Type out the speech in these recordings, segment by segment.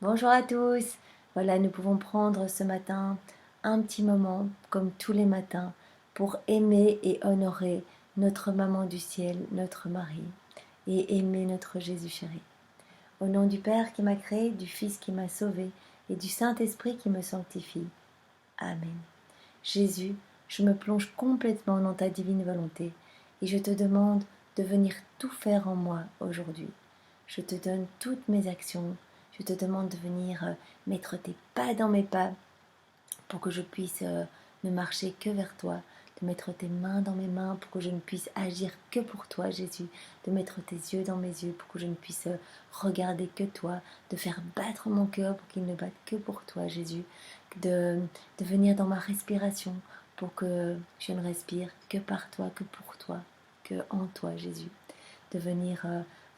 Bonjour à tous. Voilà, nous pouvons prendre ce matin un petit moment, comme tous les matins, pour aimer et honorer notre maman du ciel, notre Marie, et aimer notre Jésus chéri. Au nom du Père qui m'a créé, du Fils qui m'a sauvé, et du Saint-Esprit qui me sanctifie. Amen. Jésus, je me plonge complètement dans ta divine volonté, et je te demande de venir tout faire en moi aujourd'hui. Je te donne toutes mes actions. Je te demande de venir mettre tes pas dans mes pas pour que je puisse ne marcher que vers toi, de mettre tes mains dans mes mains pour que je ne puisse agir que pour toi, Jésus, de mettre tes yeux dans mes yeux pour que je ne puisse regarder que toi, de faire battre mon cœur pour qu'il ne batte que pour toi, Jésus, de, de venir dans ma respiration pour que je ne respire que par toi, que pour toi, que en toi, Jésus, de venir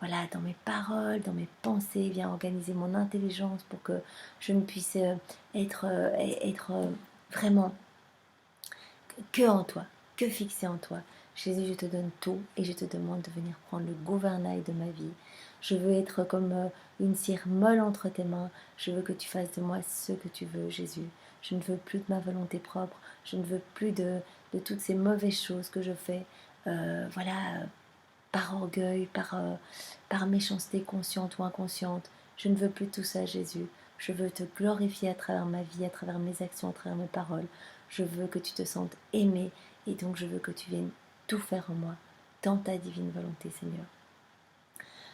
voilà, dans mes paroles, dans mes pensées, viens organiser mon intelligence pour que je ne puisse être vraiment que en toi, que fixé en toi. Jésus, je te donne tout et je te demande de venir prendre le gouvernail de ma vie. Je veux être comme une cire molle entre tes mains. Je veux que tu fasses de moi ce que tu veux, Jésus. Je ne veux plus de ma volonté propre. Je ne veux plus de toutes ces mauvaises choses que je fais. Par orgueil, par méchanceté consciente ou inconsciente. Je ne veux plus tout ça, Jésus. Je veux te glorifier à travers ma vie, à travers mes actions, à travers mes paroles. Je veux que tu te sentes aimé et donc je veux que tu viennes tout faire en moi, dans ta divine volonté, Seigneur.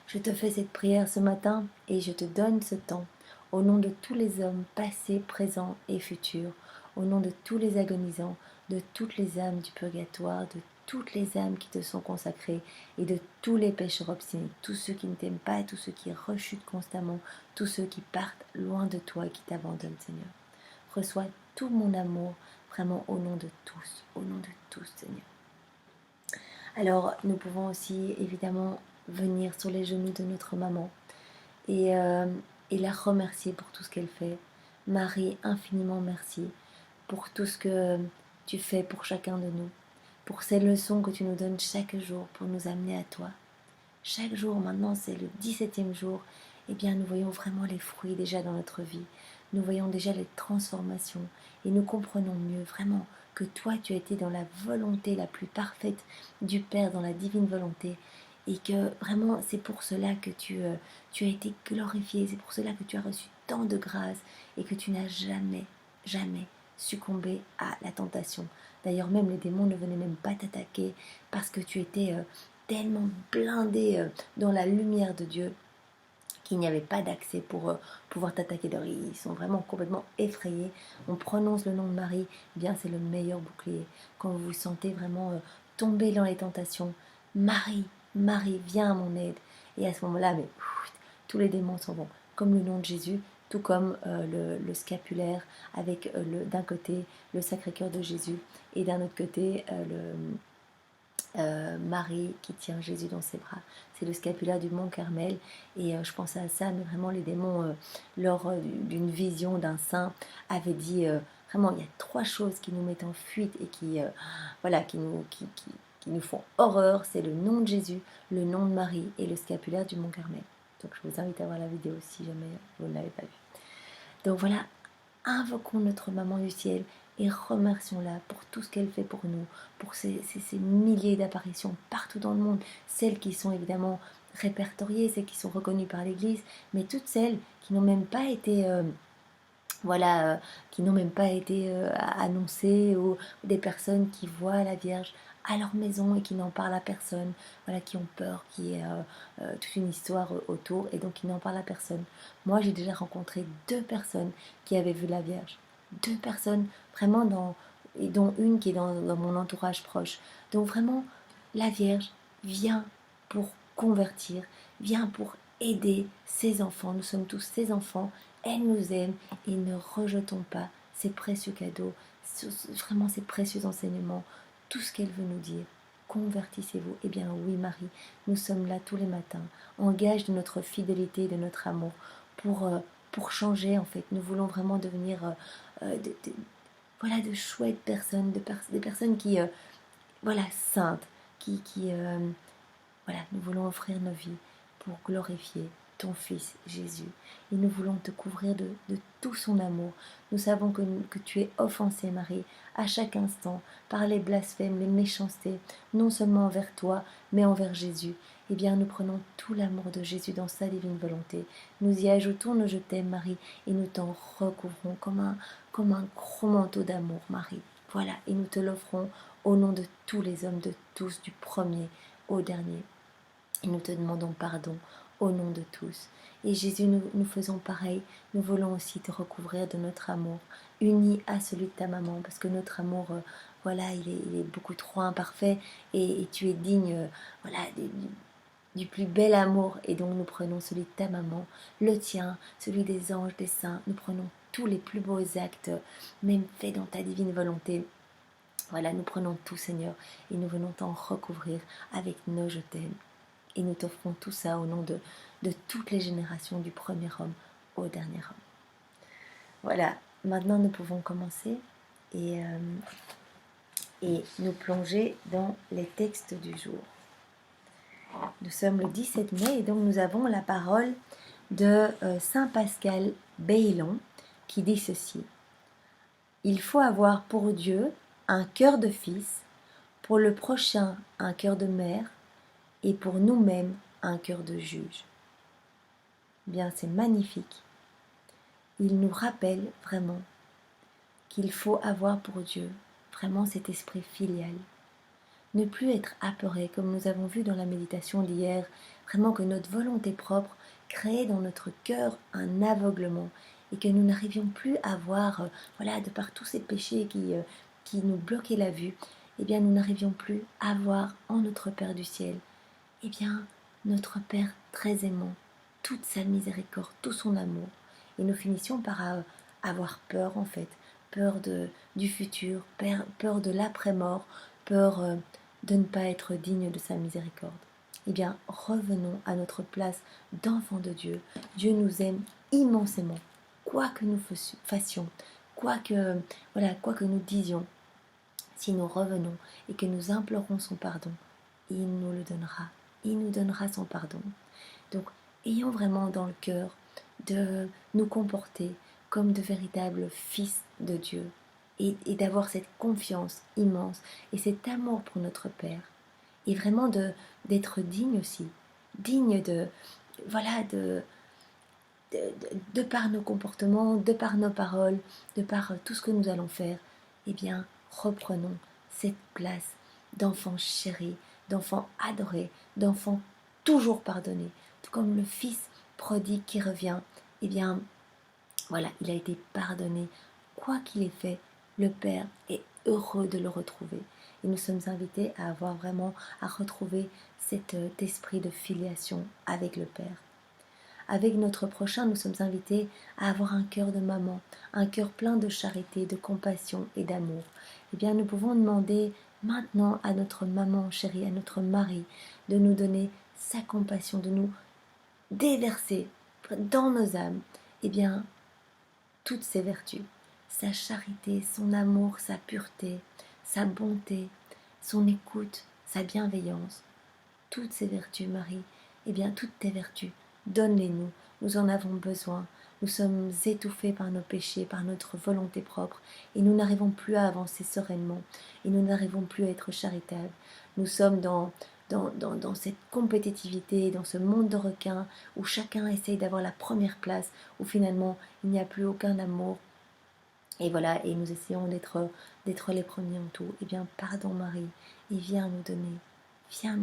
Je te fais cette prière ce matin et je te donne ce temps au nom de tous les hommes passés, présents et futurs, au nom de tous les agonisants, de toutes les âmes du purgatoire, de toutes les âmes qui te sont consacrées et de tous les pécheurs obstinés, tous ceux qui ne t'aiment pas, tous ceux qui rechutent constamment, tous ceux qui partent loin de toi et qui t'abandonnent, Seigneur. Reçois tout mon amour, vraiment au nom de tous, Seigneur. Alors, nous pouvons aussi évidemment venir sur les genoux de notre maman et, euh, et la remercier pour tout ce qu'elle fait. Marie, infiniment merci pour tout ce que tu fais pour chacun de nous, pour ces leçons que tu nous donnes chaque jour pour nous amener à toi. Chaque jour, maintenant c'est le 17e jour, eh bien nous voyons vraiment les fruits déjà dans notre vie. Nous voyons déjà les transformations et nous comprenons mieux vraiment que toi tu as été dans la volonté la plus parfaite du Père, dans la divine volonté, et que vraiment c'est pour cela que tu as été glorifié, c'est pour cela que tu as reçu tant de grâce et que tu n'as jamais succombé à la tentation. D'ailleurs même les démons ne venaient même pas t'attaquer parce que tu étais tellement blindé dans la lumière de Dieu qu'il n'y avait pas d'accès pour pouvoir t'attaquer d'or. Ils sont vraiment complètement effrayés. On prononce le nom de Marie, eh bien c'est le meilleur bouclier. Quand vous vous sentez vraiment tomber dans les tentations, Marie, Marie, viens à mon aide. Et à ce moment-là, mais tous les démons s'en vont. Comme le nom de Jésus, tout comme le scapulaire avec d'un côté le Sacré-Cœur de Jésus et d'un autre côté Marie qui tient Jésus dans ses bras. C'est le scapulaire du mont Carmel. Et je pensais à ça, mais vraiment les démons, lors d'une vision d'un saint, avaient dit, vraiment, il y a 3 choses qui nous mettent en fuite et voilà, qui nous font horreur. C'est le nom de Jésus, le nom de Marie et le scapulaire du mont Carmel. Donc je vous invite à voir la vidéo si jamais vous ne l'avez pas vue. Donc voilà, invoquons notre maman du ciel et remercions-la pour tout ce qu'elle fait pour nous, pour ces milliers d'apparitions partout dans le monde, celles qui sont évidemment répertoriées, celles qui sont reconnues par l'Église, mais toutes celles qui n'ont même pas été qui n'ont même pas été annoncées, ou des personnes qui voient la Vierge à leur maison et qui n'en parlent à personne, voilà, qui ont peur, qui est toute une histoire autour et donc qui n'en parlent à personne. Moi, j'ai déjà rencontré 2 personnes qui avaient vu la Vierge, 2 personnes vraiment et dont une qui est dans mon entourage proche. Donc vraiment, la Vierge vient pour convertir, vient pour aider ses enfants. Nous sommes tous ses enfants. Elle nous aime et ne rejetons pas ces précieux cadeaux, vraiment ces précieux enseignements, tout ce qu'elle veut nous dire. Convertissez-vous. Eh bien oui, Marie, nous sommes là tous les matins, en gage de notre fidélité, de notre amour, pour changer en fait. Nous voulons vraiment devenir voilà, de chouettes personnes, des personnes qui, voilà, saintes, voilà, nous voulons offrir nos vies pour glorifier ton Fils Jésus. Et nous voulons te couvrir de tout son amour. Nous savons que tu es offensée, Marie, à chaque instant, par les blasphèmes, les méchancetés, non seulement envers toi, mais envers Jésus. Eh bien, nous prenons tout l'amour de Jésus dans sa divine volonté. Nous y ajoutons nos je t'aime, Marie, et nous t'en recouvrons comme un gros manteau d'amour, Marie. Voilà, et nous te l'offrons au nom de tous les hommes, de tous, du premier au dernier. Et nous te demandons pardon au nom de tous. Et Jésus, nous faisons pareil. Nous voulons aussi te recouvrir de notre amour, uni à celui de ta maman, parce que notre amour, voilà, il est beaucoup trop imparfait, et tu es digne, voilà, du plus bel amour. Et donc nous prenons celui de ta maman, le tien, celui des anges, des saints. Nous prenons tous les plus beaux actes, même faits dans ta divine volonté. Voilà, nous prenons tout, Seigneur, et nous venons t'en recouvrir avec nos je t'aime. Et nous t'offrons tout ça au nom de toutes les générations, du premier homme au dernier homme. Voilà, maintenant nous pouvons commencer et nous plonger dans les textes du jour. Nous sommes le 17 mai et donc nous avons la parole de Saint Pascal Baylon qui dit ceci. Il faut avoir pour Dieu un cœur de fils, pour le prochain un cœur de mère, et pour nous-mêmes un cœur de juge. Bien, c'est magnifique. Il nous rappelle vraiment qu'il faut avoir pour Dieu vraiment cet esprit filial. Ne plus être apeuré, comme nous avons vu dans la méditation d'hier, vraiment que notre volonté propre crée dans notre cœur un aveuglement et que nous n'arrivions plus à voir, voilà, de par tous ces péchés qui nous bloquaient la vue, eh bien nous n'arrivions plus à voir en notre Père du ciel, eh bien notre Père très aimant, toute sa miséricorde, tout son amour. Et nous finissions par avoir peur en fait, peur du futur, peur de l'après-mort, peur de ne pas être digne de sa miséricorde. Eh bien, revenons à notre place d'enfant de Dieu. Dieu nous aime immensément, quoi que nous fassions, quoi que nous disions. Si nous revenons et que nous implorons son pardon, il nous le donnera. Il nous donnera son pardon. Donc, ayons vraiment dans le cœur de nous comporter comme de véritables fils de Dieu et d'avoir cette confiance immense et cet amour pour notre Père et vraiment d'être digne aussi, digne de par nos comportements, de par nos paroles, de par tout ce que nous allons faire. Eh bien, reprenons cette place d'enfant chéri, d'enfant adoré, d'enfant toujours pardonné, tout comme le fils prodigue qui revient. Eh bien, voilà, il a été pardonné. Quoi qu'il ait fait, le Père est heureux de le retrouver. Et nous sommes invités à avoir vraiment, à retrouver cet esprit de filiation avec le Père. Avec notre prochain, nous sommes invités à avoir un cœur de maman, un cœur plein de charité, de compassion et d'amour. Eh bien, nous pouvons demander maintenant à notre maman chérie, à notre mari, de nous donner sa compassion, de nous déverser dans nos âmes, eh bien, toutes ses vertus, sa charité, son amour, sa pureté, sa bonté, son écoute, sa bienveillance. Toutes ces vertus, Marie, eh bien, toutes tes vertus, donne-les-nous, nous en avons besoin. Nous sommes étouffés par nos péchés, par notre volonté propre, et nous n'arrivons plus à avancer sereinement, et nous n'arrivons plus à être charitables. Nous sommes dans cette compétitivité, dans ce monde de requins, où chacun essaye d'avoir la première place, où finalement il n'y a plus aucun amour. Et voilà, et nous essayons d'être les premiers en tout. Eh bien, pardon Marie, et viens nous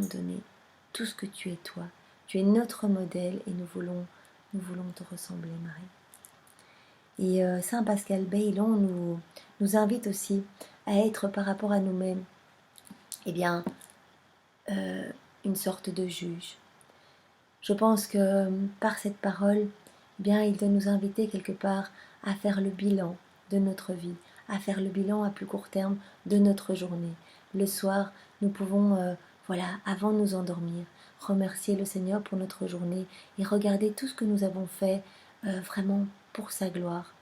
donner tout ce que tu es toi. Tu es notre modèle et nous voulons te ressembler, Marie. Et Saint Pascal Baylon nous invite aussi à être par rapport à nous-mêmes, eh bien, une sorte de juge. Je pense que par cette parole, eh bien, il doit nous inviter quelque part à faire le bilan de notre vie, à faire le bilan à plus court terme de notre journée. Le soir, nous pouvons, avant de nous endormir, remercier le Seigneur pour notre journée et regarder tout ce que nous avons fait vraiment pour sa gloire.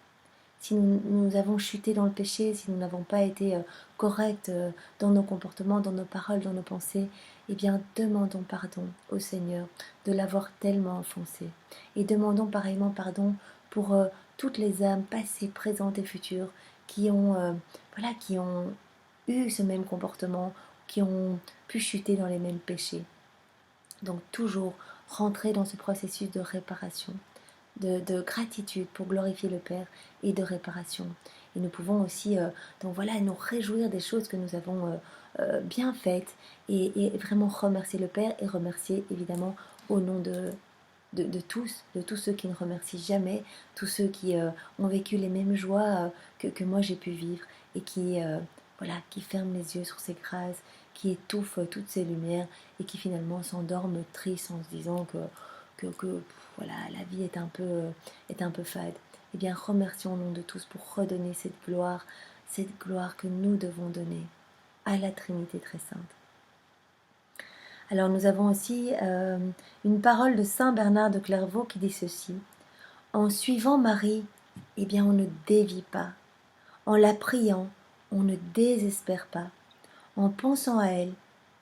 si nous avons chuté dans le péché, si nous n'avons pas été corrects dans nos comportements, dans nos paroles, dans nos pensées, eh bien demandons pardon au Seigneur de l'avoir tellement offensé. Et demandons pareillement pardon pour toutes les âmes passées, présentes et futures qui ont, qui ont eu ce même comportement, qui ont pu chuter dans les mêmes péchés. Donc toujours rentrer dans ce processus de réparation, de gratitude pour glorifier le Père et de réparation. Et nous pouvons aussi nous réjouir des choses que nous avons bien faites et vraiment remercier le Père et remercier évidemment au nom de tous ceux qui ne remercient jamais, tous ceux qui ont vécu les mêmes joies que moi j'ai pu vivre et qui ferment les yeux sur ces grâces, qui étouffent toutes ces lumières et qui finalement s'endorment tristes en se disant que la vie est un peu fade. Eh bien, remercions au nom de tous pour redonner cette gloire que nous devons donner à la Trinité très sainte. Alors nous avons aussi une parole de Saint Bernard de Clairvaux qui dit ceci: en suivant Marie, eh bien on ne dévie pas. En la priant, on ne désespère pas. En pensant à elle,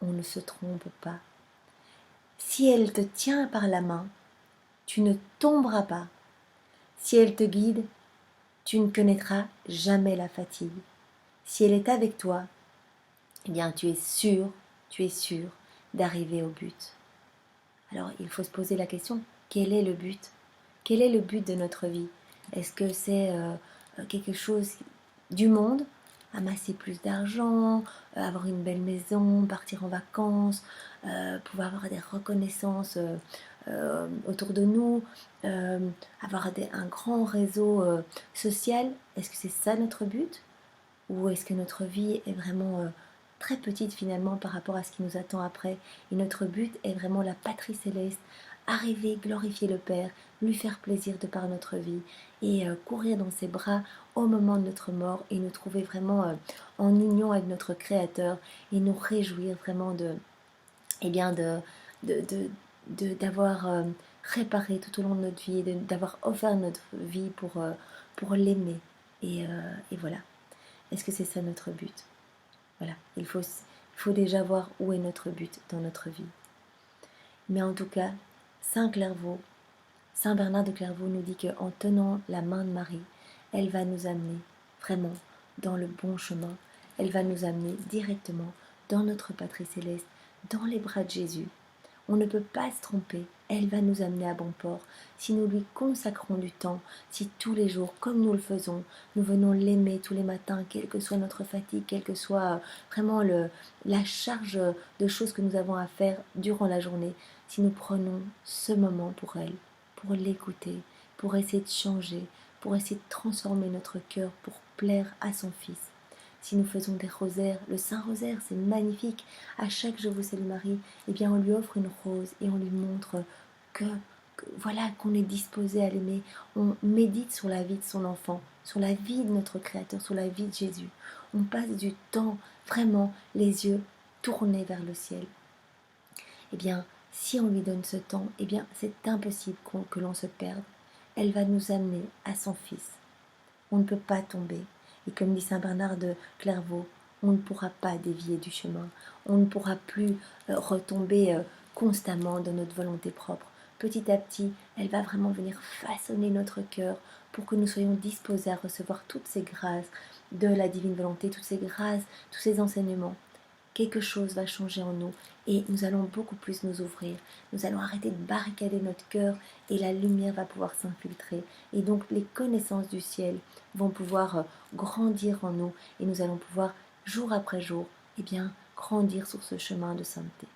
on ne se trompe pas. Si elle te tient par la main, tu ne tomberas pas. Si elle te guide, tu ne connaîtras jamais la fatigue. Si elle est avec toi, eh bien tu es sûr d'arriver au but. Alors il faut se poser la question, quel est le but? Quel est le but de notre vie? Est-ce que c'est quelque chose du monde? Amasser plus d'argent, avoir une belle maison, partir en vacances, pouvoir avoir des reconnaissances autour de nous, avoir un grand réseau social? Est-ce que c'est ça notre but? Ou est-ce que notre vie est vraiment très petite finalement par rapport à ce qui nous attend après, et notre but est vraiment la patrie céleste, arriver, glorifier le Père, lui faire plaisir de par notre vie et courir dans ses bras au moment de notre mort et nous trouver vraiment en union avec notre Créateur et nous réjouir vraiment d'avoir réparé tout au long de notre vie et d'avoir offert notre vie pour l'aimer et voilà. Est-ce que c'est ça notre but? Voilà, il faut déjà voir où est notre but dans notre vie. Mais en tout cas, Saint Bernard de Clairvaux nous dit qu'en tenant la main de Marie, elle va nous amener vraiment dans le bon chemin. Elle va nous amener directement dans notre patrie céleste, dans les bras de Jésus. On ne peut pas se tromper, elle va nous amener à bon port si nous lui consacrons du temps, si tous les jours, comme nous le faisons, nous venons l'aimer tous les matins, quelle que soit notre fatigue, quelle que soit vraiment la charge de choses que nous avons à faire durant la journée, si nous prenons ce moment pour elle, pour l'écouter, pour essayer de changer, pour essayer de transformer notre cœur pour plaire à son Fils. Si nous faisons des rosaires, le Saint-Rosaire, c'est magnifique. À chaque Je vous salue Marie, eh bien on lui offre une rose et on lui montre qu'on est disposé à l'aimer. On médite sur la vie de son enfant, sur la vie de notre Créateur, sur la vie de Jésus. On passe du temps vraiment les yeux tournés vers le ciel. Eh bien, si on lui donne ce temps, eh bien c'est impossible que l'on se perde. Elle va nous amener à son Fils. On ne peut pas tomber. Et comme dit Saint Bernard de Clairvaux, on ne pourra pas dévier du chemin. On ne pourra plus retomber constamment dans notre volonté propre. Petit à petit, elle va vraiment venir façonner notre cœur pour que nous soyons disposés à recevoir toutes ces grâces de la divine volonté, toutes ces grâces, tous ces enseignements. Quelque chose va changer en nous et nous allons beaucoup plus nous ouvrir. Nous allons arrêter de barricader notre cœur et la lumière va pouvoir s'infiltrer. Et donc les connaissances du ciel vont pouvoir grandir en nous et nous allons pouvoir jour après jour grandir sur ce chemin de sainteté.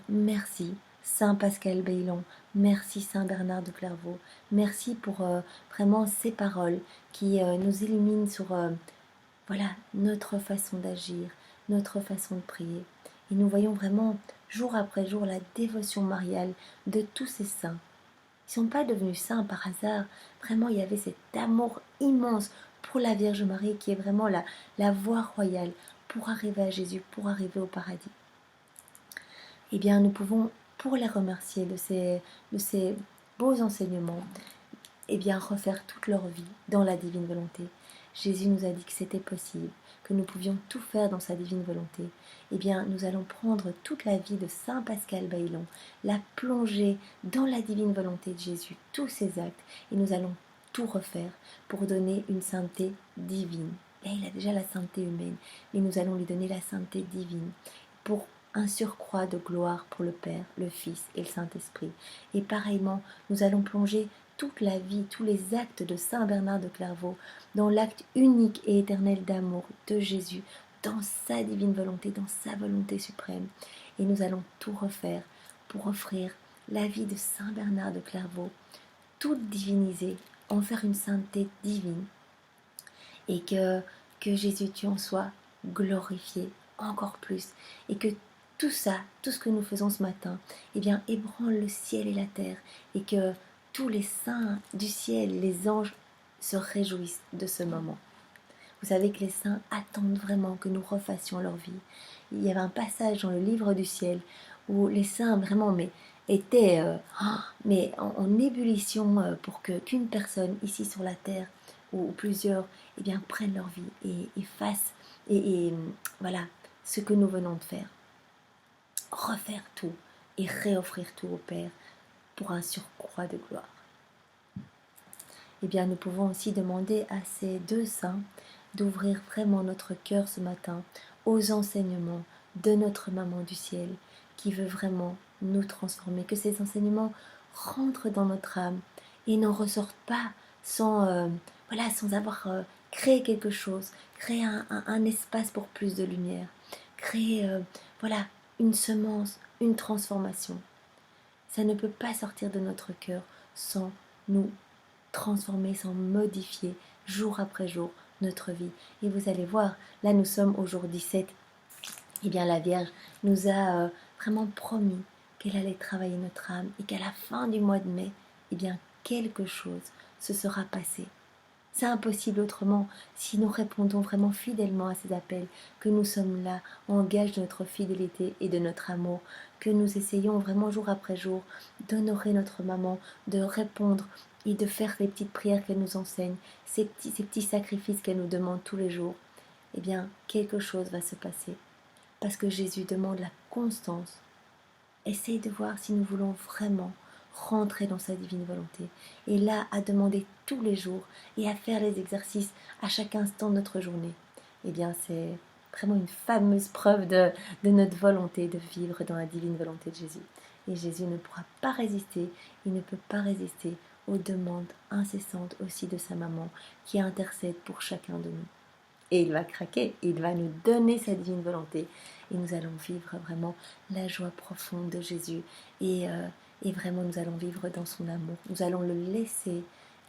Merci Saint Pascal Bailon, merci Saint Bernard de Clairvaux, merci pour vraiment ces paroles qui nous illuminent sur notre façon d'agir, notre façon de prier. Et nous voyons vraiment jour après jour la dévotion mariale de tous ces saints. Ils ne sont pas devenus saints par hasard. Vraiment, il y avait cet amour immense pour la Vierge Marie qui est vraiment la voie royale pour arriver à Jésus, pour arriver au paradis. Eh bien, nous pouvons, pour les remercier de ces beaux enseignements, eh bien, refaire toute leur vie dans la divine volonté. Jésus nous a dit que c'était possible, que nous pouvions tout faire dans sa divine volonté. Eh bien, nous allons prendre toute la vie de Saint Pascal Bailon, la plonger dans la divine volonté de Jésus, tous ses actes, et nous allons tout refaire pour donner une sainteté divine. Là, il a déjà la sainteté humaine, mais nous allons lui donner la sainteté divine pour un surcroît de gloire pour le Père, le Fils et le Saint-Esprit. Et pareillement, nous allons plonger toute la vie, tous les actes de Saint Bernard de Clairvaux dans l'acte unique et éternel d'amour de Jésus, dans sa divine volonté, dans sa volonté suprême. Et nous allons tout refaire pour offrir la vie de Saint Bernard de Clairvaux, toute divinisée, en faire une sainteté divine, et que Jésus tu en sois glorifié encore plus, et que tout ça, tout ce que nous faisons ce matin, eh bien, ébranle le ciel et la terre, et que tous les saints du ciel, les anges, se réjouissent de ce moment. Vous savez que les saints attendent vraiment que nous refassions leur vie. Il y avait un passage dans le livre du ciel où les saints vraiment étaient en ébullition pour qu'une personne ici sur la terre ou plusieurs eh bien, prennent leur vie et fassent voilà ce que nous venons de faire. Refaire tout et réoffrir tout au Père pour un surcroît de gloire. Eh bien, nous pouvons aussi demander à ces deux saints d'ouvrir vraiment notre cœur ce matin aux enseignements de notre Maman du Ciel qui veut vraiment nous transformer, que ces enseignements rentrent dans notre âme et n'en ressortent pas sans avoir créé quelque chose, créer un espace pour plus de lumière, créer une semence, une transformation. Ça ne peut pas sortir de notre cœur sans nous transformer, sans modifier jour après jour notre vie. Et vous allez voir, là nous sommes au jour 17. Eh bien la Vierge nous a vraiment promis qu'elle allait travailler notre âme et qu'à la fin du mois de mai, eh bien quelque chose se sera passé. C'est impossible autrement si nous répondons vraiment fidèlement à ces appels, que nous sommes là en gage de notre fidélité et de notre amour, que nous essayons vraiment jour après jour d'honorer notre maman, de répondre et de faire les petites prières qu'elle nous enseigne, ces petits sacrifices qu'elle nous demande tous les jours. Eh bien, quelque chose va se passer. Parce que Jésus demande la constance. Essaye de voir si nous voulons vraiment rentrer dans sa divine volonté. Et là, à demander tous les jours et à faire les exercices à chaque instant de notre journée. Eh bien, c'est vraiment une fameuse preuve de notre volonté de vivre dans la divine volonté de Jésus. Et Jésus ne pourra pas résister, il ne peut pas résister aux demandes incessantes aussi de sa maman qui intercède pour chacun de nous. Et il va craquer, il va nous donner sa divine volonté et nous allons vivre vraiment la joie profonde de Jésus et vraiment nous allons vivre dans son amour. Nous allons le laisser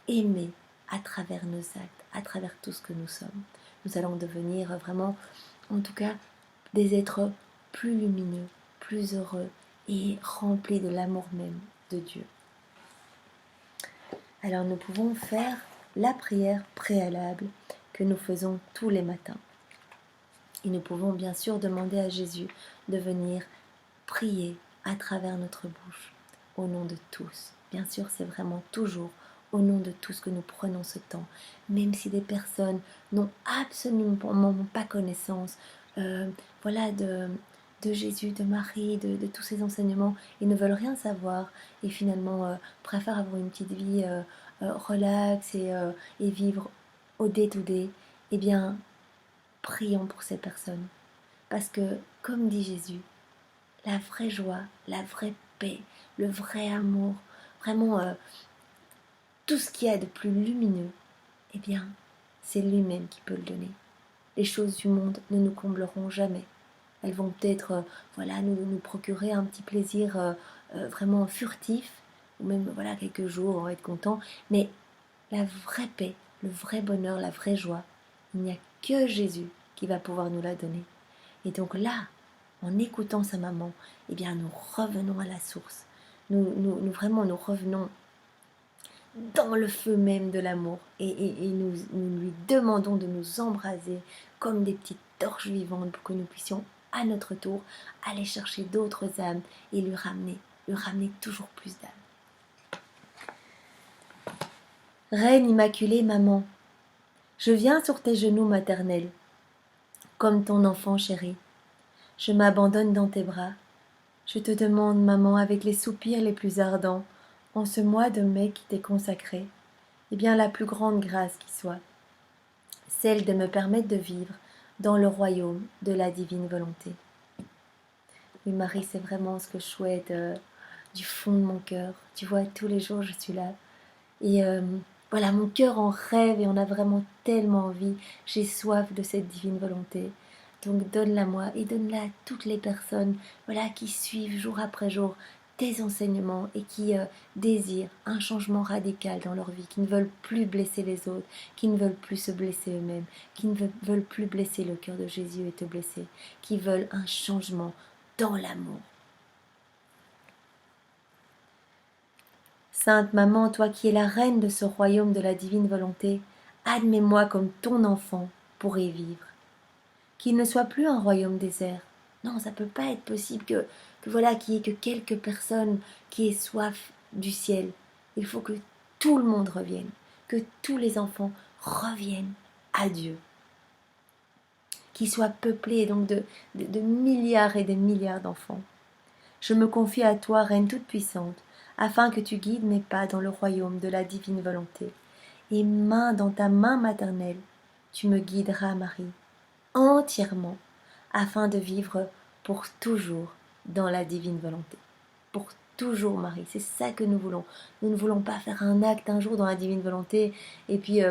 aimer à travers nos actes, à travers tout ce que nous sommes. Nous allons devenir vraiment, en tout cas, des êtres plus lumineux, plus heureux et remplis de l'amour même de Dieu. Alors nous pouvons faire la prière préalable que nous faisons tous les matins. Et nous pouvons bien sûr demander à Jésus de venir prier à travers notre bouche, au nom de tous. Bien sûr, c'est vraiment toujours au nom de tous que nous prenons ce temps, même si des personnes n'ont absolument pas connaissance de Jésus, de Marie, de tous ces enseignements, et ne veulent rien savoir, et finalement préfèrent avoir une petite vie relaxe et vivre au day-to-day. Eh bien, prions pour ces personnes. Parce que, comme dit Jésus, la vraie joie, la vraie paix, le vrai amour, vraiment tout ce qu'il y a de plus lumineux, eh bien, c'est lui-même qui peut le donner. Les choses du monde ne nous combleront jamais. Elles vont peut-être nous procurer un petit plaisir vraiment furtif, ou même quelques jours, on va être content, mais la vraie paix, le vrai bonheur, la vraie joie, il n'y a que Jésus qui va pouvoir nous la donner. Et donc là, en écoutant sa maman, eh bien nous revenons à la source. Nous revenons dans le feu même de l'amour et nous lui demandons de nous embraser comme des petites torches vivantes pour que nous puissions à notre tour aller chercher d'autres âmes et lui ramener toujours plus d'âmes. Reine immaculée, maman, je viens sur tes genoux maternels, comme ton enfant chéri. Je m'abandonne dans tes bras. Je te demande, maman, avec les soupirs les plus ardents, en ce mois de mai qui t'est consacré, eh bien la plus grande grâce qui soit, celle de me permettre de vivre dans le royaume de la divine volonté. Oui, Marie, c'est vraiment ce que je souhaite du fond de mon cœur. Tu vois, tous les jours, je suis là. Et voilà, mon cœur en rêve et on a vraiment tellement envie. J'ai soif de cette divine volonté. Donc donne-la moi et donne-la à toutes les personnes voilà, qui suivent jour après jour tes enseignements et qui désirent un changement radical dans leur vie, qui ne veulent plus blesser les autres, qui ne veulent plus se blesser eux-mêmes, qui ne veulent plus blesser le cœur de Jésus et te blesser, qui veulent un changement dans l'amour. Sainte Maman, toi qui es la reine de ce royaume de la divine volonté, admets-moi comme ton enfant pour y vivre. Qu'il ne soit plus un royaume désert. Non, ça ne peut pas être possible que voilà, qu'il n'y ait que quelques personnes qui aient soif du ciel. Il faut que tout le monde revienne, que tous les enfants reviennent à Dieu. Qu'il soit peuplé donc de milliards et des milliards d'enfants. Je me confie à toi, Reine toute-puissante, afin que tu guides mes pas dans le royaume de la divine volonté. Et dans ta main maternelle, tu me guideras, Marie, entièrement, afin de vivre pour toujours dans la divine volonté. Pour toujours, Marie, c'est ça que nous voulons. Nous ne voulons pas faire un acte un jour dans la divine volonté, et puis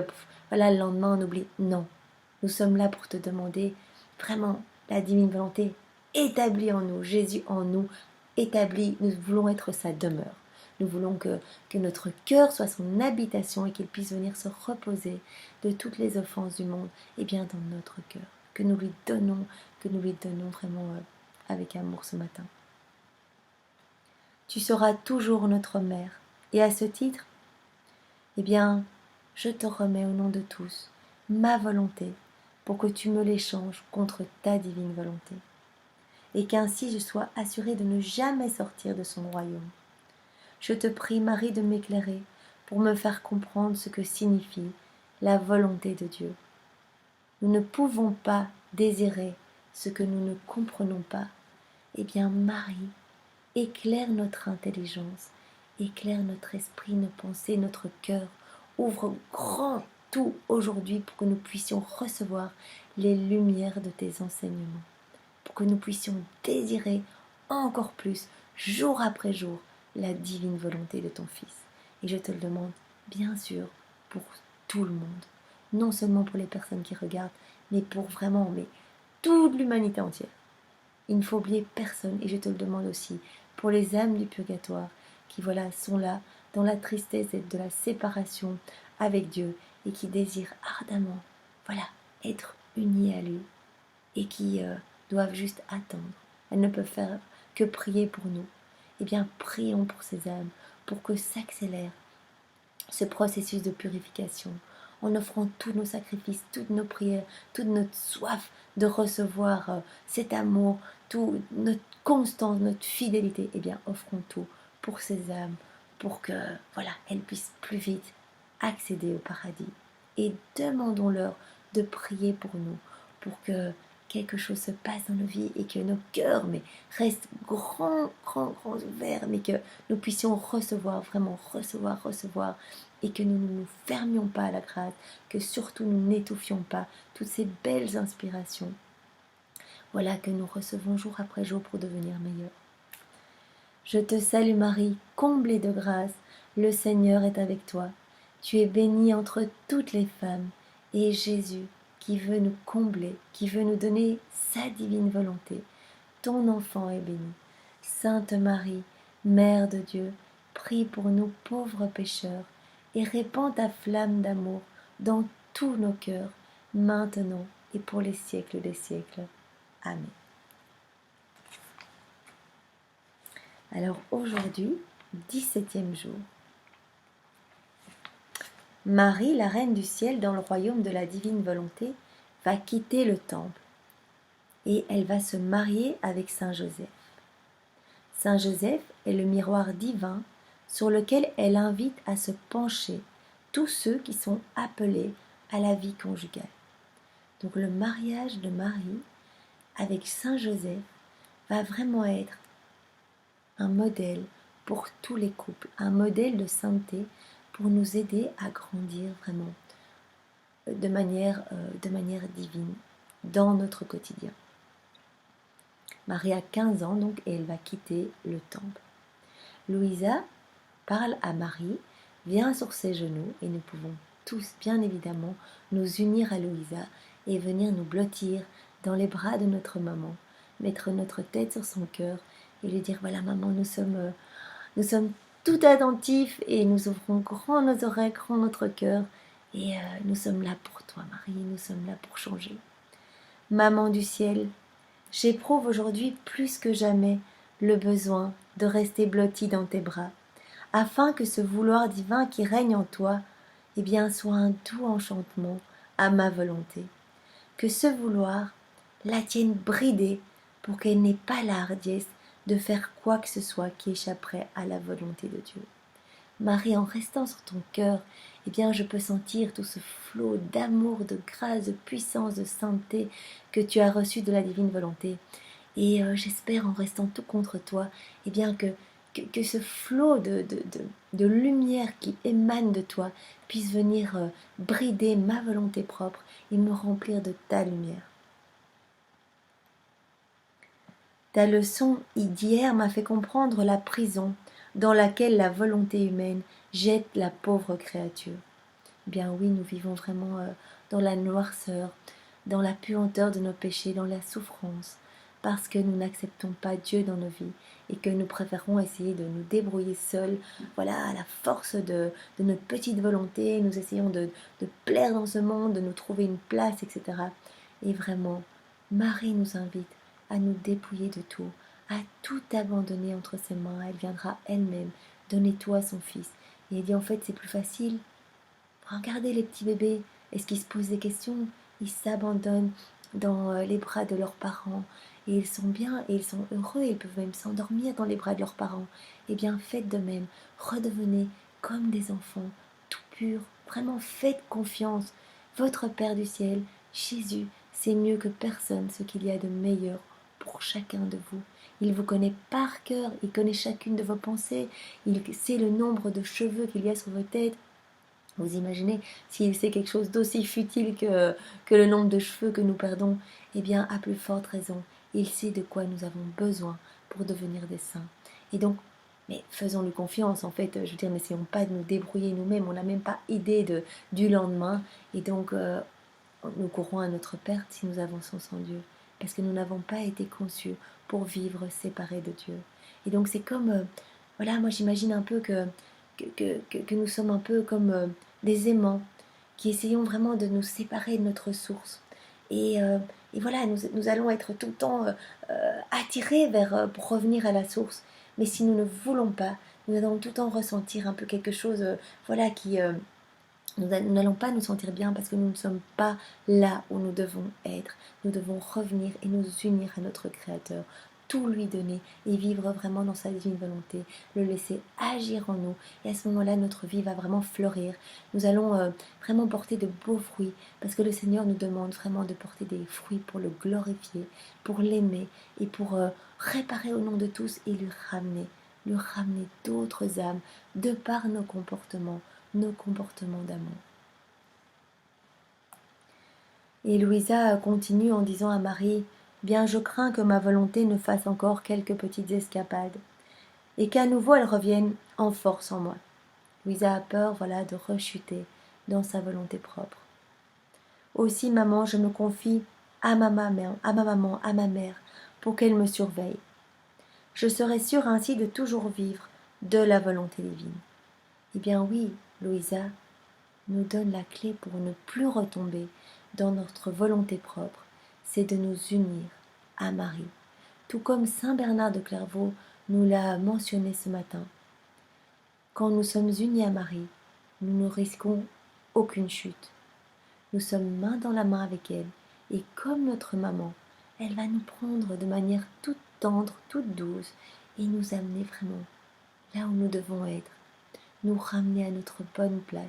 voilà, le lendemain on oublie. Non, nous sommes là pour te demander vraiment la divine volonté établie en nous, Jésus en nous, établi, nous voulons être sa demeure. Nous voulons que notre cœur soit son habitation et qu'il puisse venir se reposer de toutes les offenses du monde et bien dans notre cœur. Que nous lui donnons vraiment avec amour ce matin. Tu seras toujours notre mère. Et à ce titre, eh bien, je te remets au nom de tous ma volonté pour que tu me l'échanges contre ta divine volonté. Et qu'ainsi je sois assurée de ne jamais sortir de son royaume. Je te prie, Marie, de m'éclairer pour me faire comprendre ce que signifie la volonté de Dieu. Nous ne pouvons pas désirer ce que nous ne comprenons pas. Eh bien, Marie, éclaire notre intelligence, éclaire notre esprit, nos pensées, notre cœur. Ouvre grand tout aujourd'hui pour que nous puissions recevoir les lumières de tes enseignements, pour que nous puissions désirer encore plus, jour après jour, la divine volonté de ton Fils. Et je te le demande, bien sûr, pour tout le monde. Non seulement pour les personnes qui regardent, mais pour vraiment toute l'humanité entière. Il ne faut oublier personne, et je te le demande aussi, pour les âmes du purgatoire, qui voilà, sont là, dans la tristesse et de la séparation avec Dieu, et qui désirent ardemment, voilà, être unies à lui, et qui doivent juste attendre. Elles ne peuvent faire que prier pour nous. Eh bien, prions pour ces âmes, pour que s'accélère ce processus de purification, en offrant tous nos sacrifices, toutes nos prières, toute notre soif de recevoir cet amour, toute notre constance, notre fidélité. Eh bien, offrons tout pour ces âmes, pour que, voilà, elles puissent plus vite accéder au paradis. Et demandons-leur de prier pour nous, pour que quelque chose se passe dans nos vies et que nos cœurs restent grands ouverts, mais que nous puissions recevoir, vraiment recevoir, et que nous ne nous fermions pas à la grâce, que surtout nous n'étouffions pas toutes ces belles inspirations. Voilà que nous recevons jour après jour pour devenir meilleurs. Je te salue Marie, comblée de grâce, le Seigneur est avec toi. Tu es bénie entre toutes les femmes, et Jésus, qui veut nous combler, qui veut nous donner sa divine volonté, ton enfant est béni. Sainte Marie, Mère de Dieu, prie pour nous pauvres pécheurs, et répands ta flamme d'amour dans tous nos cœurs, maintenant et pour les siècles des siècles. Amen. Alors aujourd'hui, 17e jour. Marie, la reine du ciel dans le royaume de la divine volonté, va quitter le temple et elle va se marier avec Saint Joseph. Saint Joseph est le miroir divin sur lequel elle invite à se pencher tous ceux qui sont appelés à la vie conjugale. Donc le mariage de Marie avec Saint Joseph va vraiment être un modèle pour tous les couples, un modèle de sainteté pour nous aider à grandir vraiment de manière divine dans notre quotidien. Marie a 15 ans donc et elle va quitter le temple. Louisa parle à Marie, vient sur ses genoux et nous pouvons tous bien évidemment nous unir à Louisa et venir nous blottir dans les bras de notre maman, mettre notre tête sur son cœur et lui dire voilà maman nous sommes tout attentifs et nous ouvrons grand nos oreilles, grand notre cœur et nous sommes là pour toi Marie, nous sommes là pour changer. Maman du ciel, j'éprouve aujourd'hui plus que jamais le besoin de rester blottie dans tes bras, afin que ce vouloir divin qui règne en toi, eh bien, soit un doux enchantement à ma volonté. Que ce vouloir la tienne bridée pour qu'elle n'ait pas la hardiesse de faire quoi que ce soit qui échapperait à la volonté de Dieu. Marie, en restant sur ton cœur, eh bien, je peux sentir tout ce flot d'amour, de grâce, de puissance, de sainteté que tu as reçu de la divine volonté. Et j'espère, en restant tout contre toi, eh bien, que ce flot de lumière qui émane de toi puisse venir brider ma volonté propre et me remplir de ta lumière. Ta leçon d'hier m'a fait comprendre la prison dans laquelle la volonté humaine jette la pauvre créature. Bien oui, nous vivons vraiment dans la noirceur, dans la puanteur de nos péchés, dans la souffrance, parce que nous n'acceptons pas Dieu dans nos vies et que nous préférons essayer de nous débrouiller seuls, voilà, à la force de notre petite volonté, nous essayons de plaire dans ce monde, de nous trouver une place, etc. Et vraiment, Marie nous invite à nous dépouiller de tout, à tout abandonner entre ses mains. Elle viendra elle-même donner tout à son fils. Et elle dit en fait c'est plus facile. Regardez les petits bébés, est-ce qu'ils se posent des questions? Ils s'abandonnent dans les bras de leurs parents et ils sont bien et ils sont heureux, ils peuvent même s'endormir dans les bras de leurs parents. Eh bien faites de même, redevenez comme des enfants, tout purs, vraiment faites confiance. Votre Père du ciel, Jésus, sait mieux que personne ce qu'il y a de meilleur pour chacun de vous. Il vous connaît par cœur, il connaît chacune de vos pensées, il sait le nombre de cheveux qu'il y a sur vos têtes. Vous imaginez, s'il sait quelque chose d'aussi futile que le nombre de cheveux que nous perdons, eh bien, à plus forte raison, il sait de quoi nous avons besoin pour devenir des saints. Et donc, mais faisons-lui confiance, en fait, je veux dire, n'essayons pas de nous débrouiller nous-mêmes, on n'a même pas idée du lendemain, et donc nous courons à notre perte si nous avançons sans Dieu, parce que nous n'avons pas été conçus pour vivre séparés de Dieu. Et donc c'est comme, voilà, moi j'imagine un peu que nous sommes un peu comme des aimants qui essayons vraiment de nous séparer de notre source. Et voilà, nous allons être tout le temps attirés pour revenir à la source. Mais si nous ne voulons pas, nous allons tout le temps ressentir un peu quelque chose, voilà, nous n'allons pas nous sentir bien parce que nous ne sommes pas là où nous devons être. Nous devons revenir et nous unir à notre Créateur, tout lui donner et vivre vraiment dans sa divine volonté, le laisser agir en nous. Et à ce moment-là, notre vie va vraiment fleurir. Nous allons vraiment porter de beaux fruits parce que le Seigneur nous demande vraiment de porter des fruits pour le glorifier, pour l'aimer et pour réparer au nom de tous et lui ramener d'autres âmes de par nos comportements d'amour. Et Louisa continue en disant à Marie, bien je crains que ma volonté ne fasse encore quelques petites escapades, et qu'à nouveau elle revienne en force en moi. Louisa a peur, voilà, de rechuter dans sa volonté propre. Aussi, maman, je me confie à ma maman, à ma mère, pour qu'elle me surveille. Je serai sûre ainsi de toujours vivre de la volonté divine. Eh bien oui, Louisa nous donne la clé pour ne plus retomber dans notre volonté propre, c'est de nous unir à Marie. Tout comme Saint Bernard de Clairvaux nous l'a mentionné ce matin. Quand nous sommes unis à Marie, nous ne risquons aucune chute. Nous sommes main dans la main avec elle, et comme notre maman, elle va nous prendre de manière toute tendre, toute douce, et nous amener vraiment là où nous devons être, nous ramener à notre bonne place,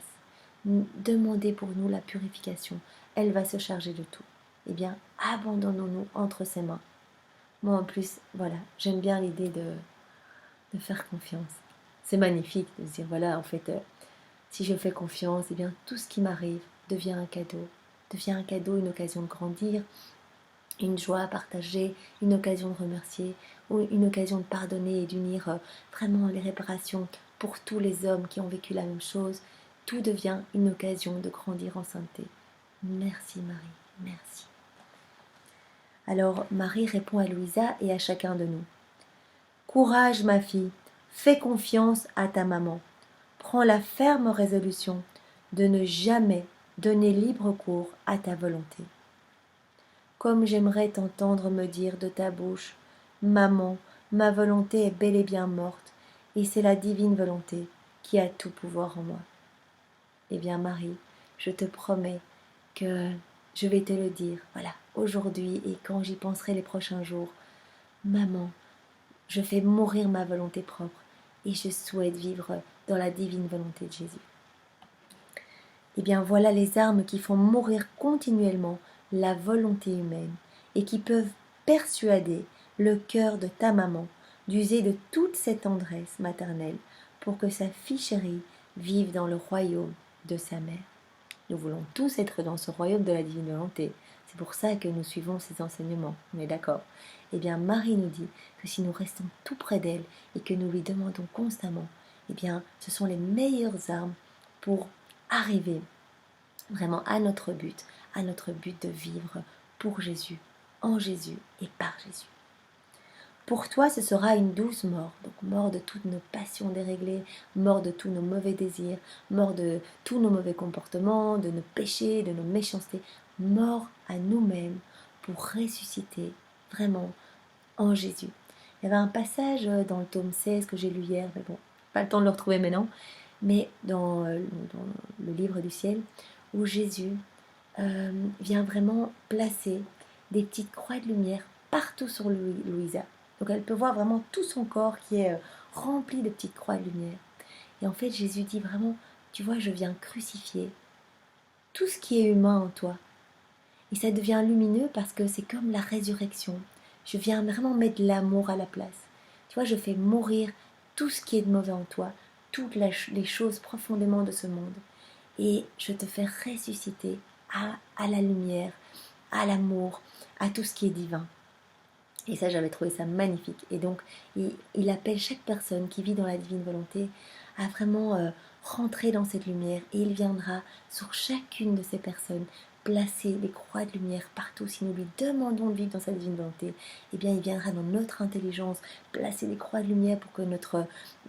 demander pour nous la purification. Elle va se charger de tout. Eh bien, abandonnons-nous entre ses mains. Moi en plus, voilà, j'aime bien l'idée de faire confiance. C'est magnifique de se dire, voilà, en fait, si je fais confiance, eh bien, tout ce qui m'arrive devient un cadeau. Devient un cadeau, une occasion de grandir, une joie à partager, une occasion de remercier, ou une occasion de pardonner et d'unir vraiment les réparations pour tous les hommes qui ont vécu la même chose. Tout devient une occasion de grandir en sainteté. Merci Marie, merci. Alors Marie répond à Louisa et à chacun de nous. Courage ma fille, fais confiance à ta maman. Prends la ferme résolution de ne jamais donner libre cours à ta volonté. Comme j'aimerais t'entendre me dire de ta bouche, maman, ma volonté est bel et bien morte, et c'est la divine volonté qui a tout pouvoir en moi. Eh bien Marie, je te promets que je vais te le dire, voilà, aujourd'hui et quand j'y penserai les prochains jours. Maman, je fais mourir ma volonté propre et je souhaite vivre dans la divine volonté de Jésus. Eh bien voilà les armes qui font mourir continuellement la volonté humaine et qui peuvent persuader le cœur de ta maman d'user de toute cette tendresse maternelle pour que sa fille chérie vive dans le royaume de sa mère. Nous voulons tous être dans ce royaume de la divine volonté. C'est pour ça que nous suivons ces enseignements. On est d'accord? Eh bien, Marie nous dit que si nous restons tout près d'elle et que nous lui demandons constamment, eh bien, ce sont les meilleures armes pour arriver vraiment à notre but de vivre pour Jésus, en Jésus et par Jésus. Pour toi, ce sera une douce mort, donc mort de toutes nos passions déréglées, mort de tous nos mauvais désirs, mort de tous nos mauvais comportements, de nos péchés, de nos méchancetés, mort à nous-mêmes pour ressusciter vraiment en Jésus. Il y avait un passage dans le tome 16 que j'ai lu hier, mais bon, pas le temps de le retrouver maintenant, mais dans le livre du ciel, où Jésus vient vraiment placer des petites croix de lumière partout sur Louisa. Donc elle peut voir vraiment tout son corps qui est rempli de petites croix de lumière. Et en fait, Jésus dit vraiment, tu vois, je viens crucifier tout ce qui est humain en toi. Et ça devient lumineux parce que c'est comme la résurrection. Je viens vraiment mettre l'amour à la place. Tu vois, je fais mourir tout ce qui est de mauvais en toi, toutes les choses profondément de ce monde. Et je te fais ressusciter à la lumière, à l'amour, à tout ce qui est divin. Et ça, j'avais trouvé ça magnifique. Et donc, il appelle chaque personne qui vit dans la divine volonté à vraiment rentrer dans cette lumière. Et il viendra sur chacune de ces personnes placer des croix de lumière partout. Si nous lui demandons de vivre dans sa divine volonté, eh bien, il viendra dans notre intelligence placer des croix de lumière pour que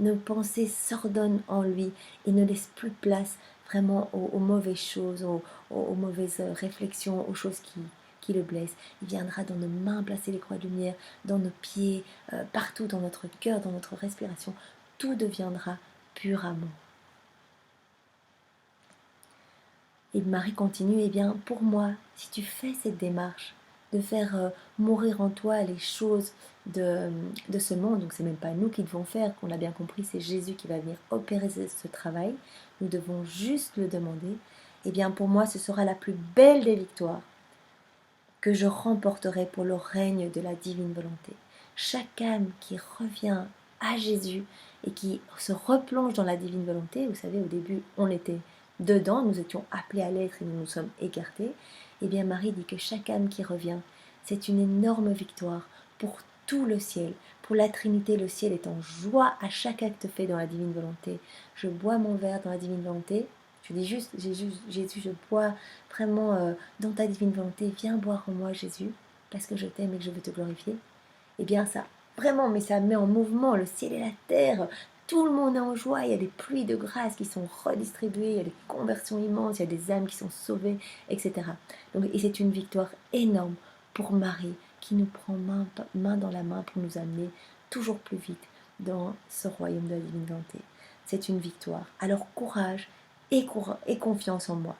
nos pensées s'ordonnent en lui et ne laissent plus place vraiment aux mauvaises choses, aux mauvaises réflexions, aux choses qui le blesse. Il viendra dans nos mains placer les croix de lumière, dans nos pieds, partout dans notre cœur, dans notre respiration. Tout deviendra pur amour. Et Marie continue, eh bien, pour moi, si tu fais cette démarche de faire mourir en toi les choses de ce monde, donc c'est même pas nous qui devons faire, qu'on l'a bien compris, c'est Jésus qui va venir opérer ce travail, nous devons juste le demander, eh bien pour moi ce sera la plus belle des victoires que je remporterai pour le règne de la divine volonté. Chaque âme qui revient à Jésus et qui se replonge dans la divine volonté, vous savez, au début on était dedans, nous étions appelés à l'être et nous nous sommes écartés, et bien Marie dit que chaque âme qui revient, c'est une énorme victoire pour tout le ciel, pour la Trinité. Le ciel est en joie à chaque acte fait dans la divine volonté. Je bois mon verre dans la divine volonté, je dis juste, Jésus, je bois vraiment dans ta divine volonté, viens boire en moi Jésus, parce que je t'aime et que je veux te glorifier. Eh bien ça, vraiment, mais ça met en mouvement le ciel et la terre. Tout le monde est en joie, il y a des pluies de grâce qui sont redistribuées, il y a des conversions immenses, il y a des âmes qui sont sauvées, etc. Donc, et c'est une victoire énorme pour Marie qui nous prend main dans la main pour nous amener toujours plus vite dans ce royaume de la divine volonté. C'est une victoire. Alors courage et confiance en moi.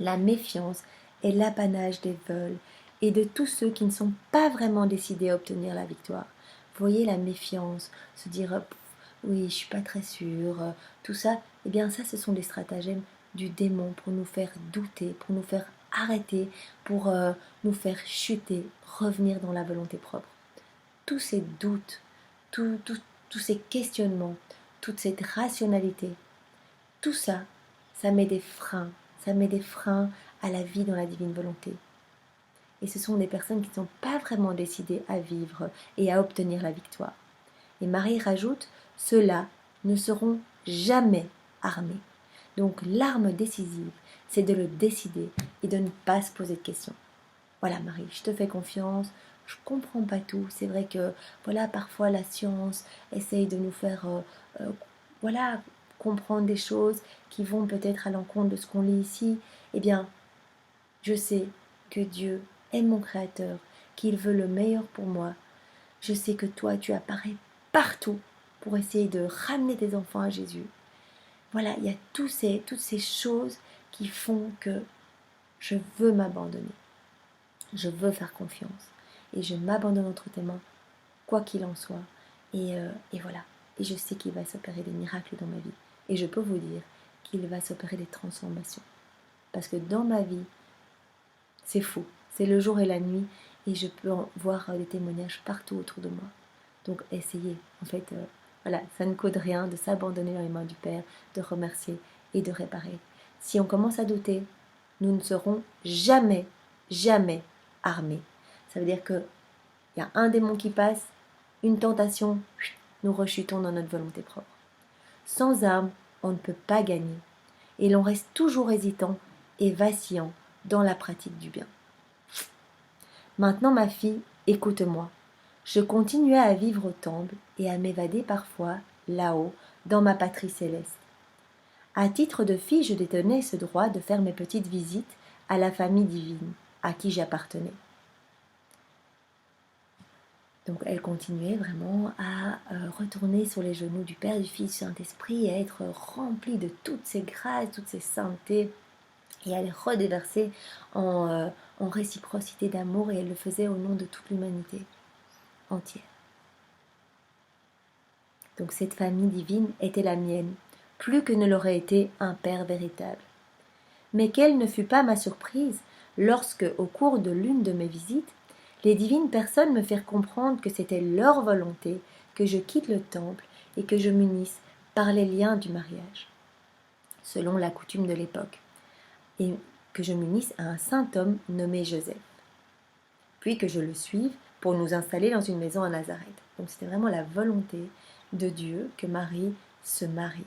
La méfiance est l'apanage des veules et de tous ceux qui ne sont pas vraiment décidés à obtenir la victoire. Voyez la méfiance, se dire oui, je suis pas très sûre, tout ça, eh bien ça ce sont des stratagèmes du démon pour nous faire douter, pour nous faire arrêter, pour nous faire chuter, revenir dans la volonté propre. Tous ces doutes, tous ces questionnements, toute cette rationalité, tout ça, ça met des freins. Ça met des freins à la vie dans la divine volonté. Et ce sont des personnes qui ne sont pas vraiment décidées à vivre et à obtenir la victoire. Et Marie rajoute, ceux-là ne seront jamais armés. Donc l'arme décisive, c'est de le décider et de ne pas se poser de questions. Voilà Marie, je te fais confiance, je comprends pas tout. C'est vrai que voilà, parfois la science essaye de nous faire voilà, comprendre des choses qui vont peut-être à l'encontre de ce qu'on lit ici. Eh bien, je sais que Dieu est mon créateur, qu'il veut le meilleur pour moi. Je sais que toi, tu apparais partout pour essayer de ramener tes enfants à Jésus. Voilà, il y a toutes ces choses qui font que je veux m'abandonner. Je veux faire confiance. Et je m'abandonne entre tes mains, quoi qu'il en soit. Et voilà. Et je sais qu'il va s'opérer des miracles dans ma vie. Et je peux vous dire qu'il va s'opérer des transformations. Parce que dans ma vie, c'est fou. C'est le jour et la nuit. Et je peux en voir des témoignages partout autour de moi. Donc essayez. En fait, voilà, ça ne coûte rien de s'abandonner dans les mains du Père, de remercier et de réparer. Si on commence à douter, nous ne serons jamais, jamais armés. Ça veut dire qu'il y a un démon qui passe, une tentation, nous rechutons dans notre volonté propre. Sans armes, on ne peut pas gagner. Et l'on reste toujours hésitant et vacillant dans la pratique du bien. Maintenant, ma fille, écoute-moi. Je continuais à vivre au temple et à m'évader parfois là-haut, dans ma patrie céleste. À titre de fille, je détenais ce droit de faire mes petites visites à la famille divine, à qui j'appartenais. Donc elle continuait vraiment à retourner sur les genoux du Père, du Fils, du Saint-Esprit et à être remplie de toutes ces grâces, toutes ces saintetés et à les redéverser en réciprocité d'amour, et elle le faisait au nom de toute l'humanité entière. Donc cette famille divine était la mienne, plus que ne l'aurait été un père véritable. Mais quelle ne fut pas ma surprise lorsque, au cours de l'une de mes visites, les divines personnes me firent comprendre que c'était leur volonté que je quitte le temple et que je m'unisse par les liens du mariage, selon la coutume de l'époque, et que je m'unisse à un saint homme nommé Joseph, puis que je le suive pour nous installer dans une maison à Nazareth. Donc c'était vraiment la volonté de Dieu que Marie se marie.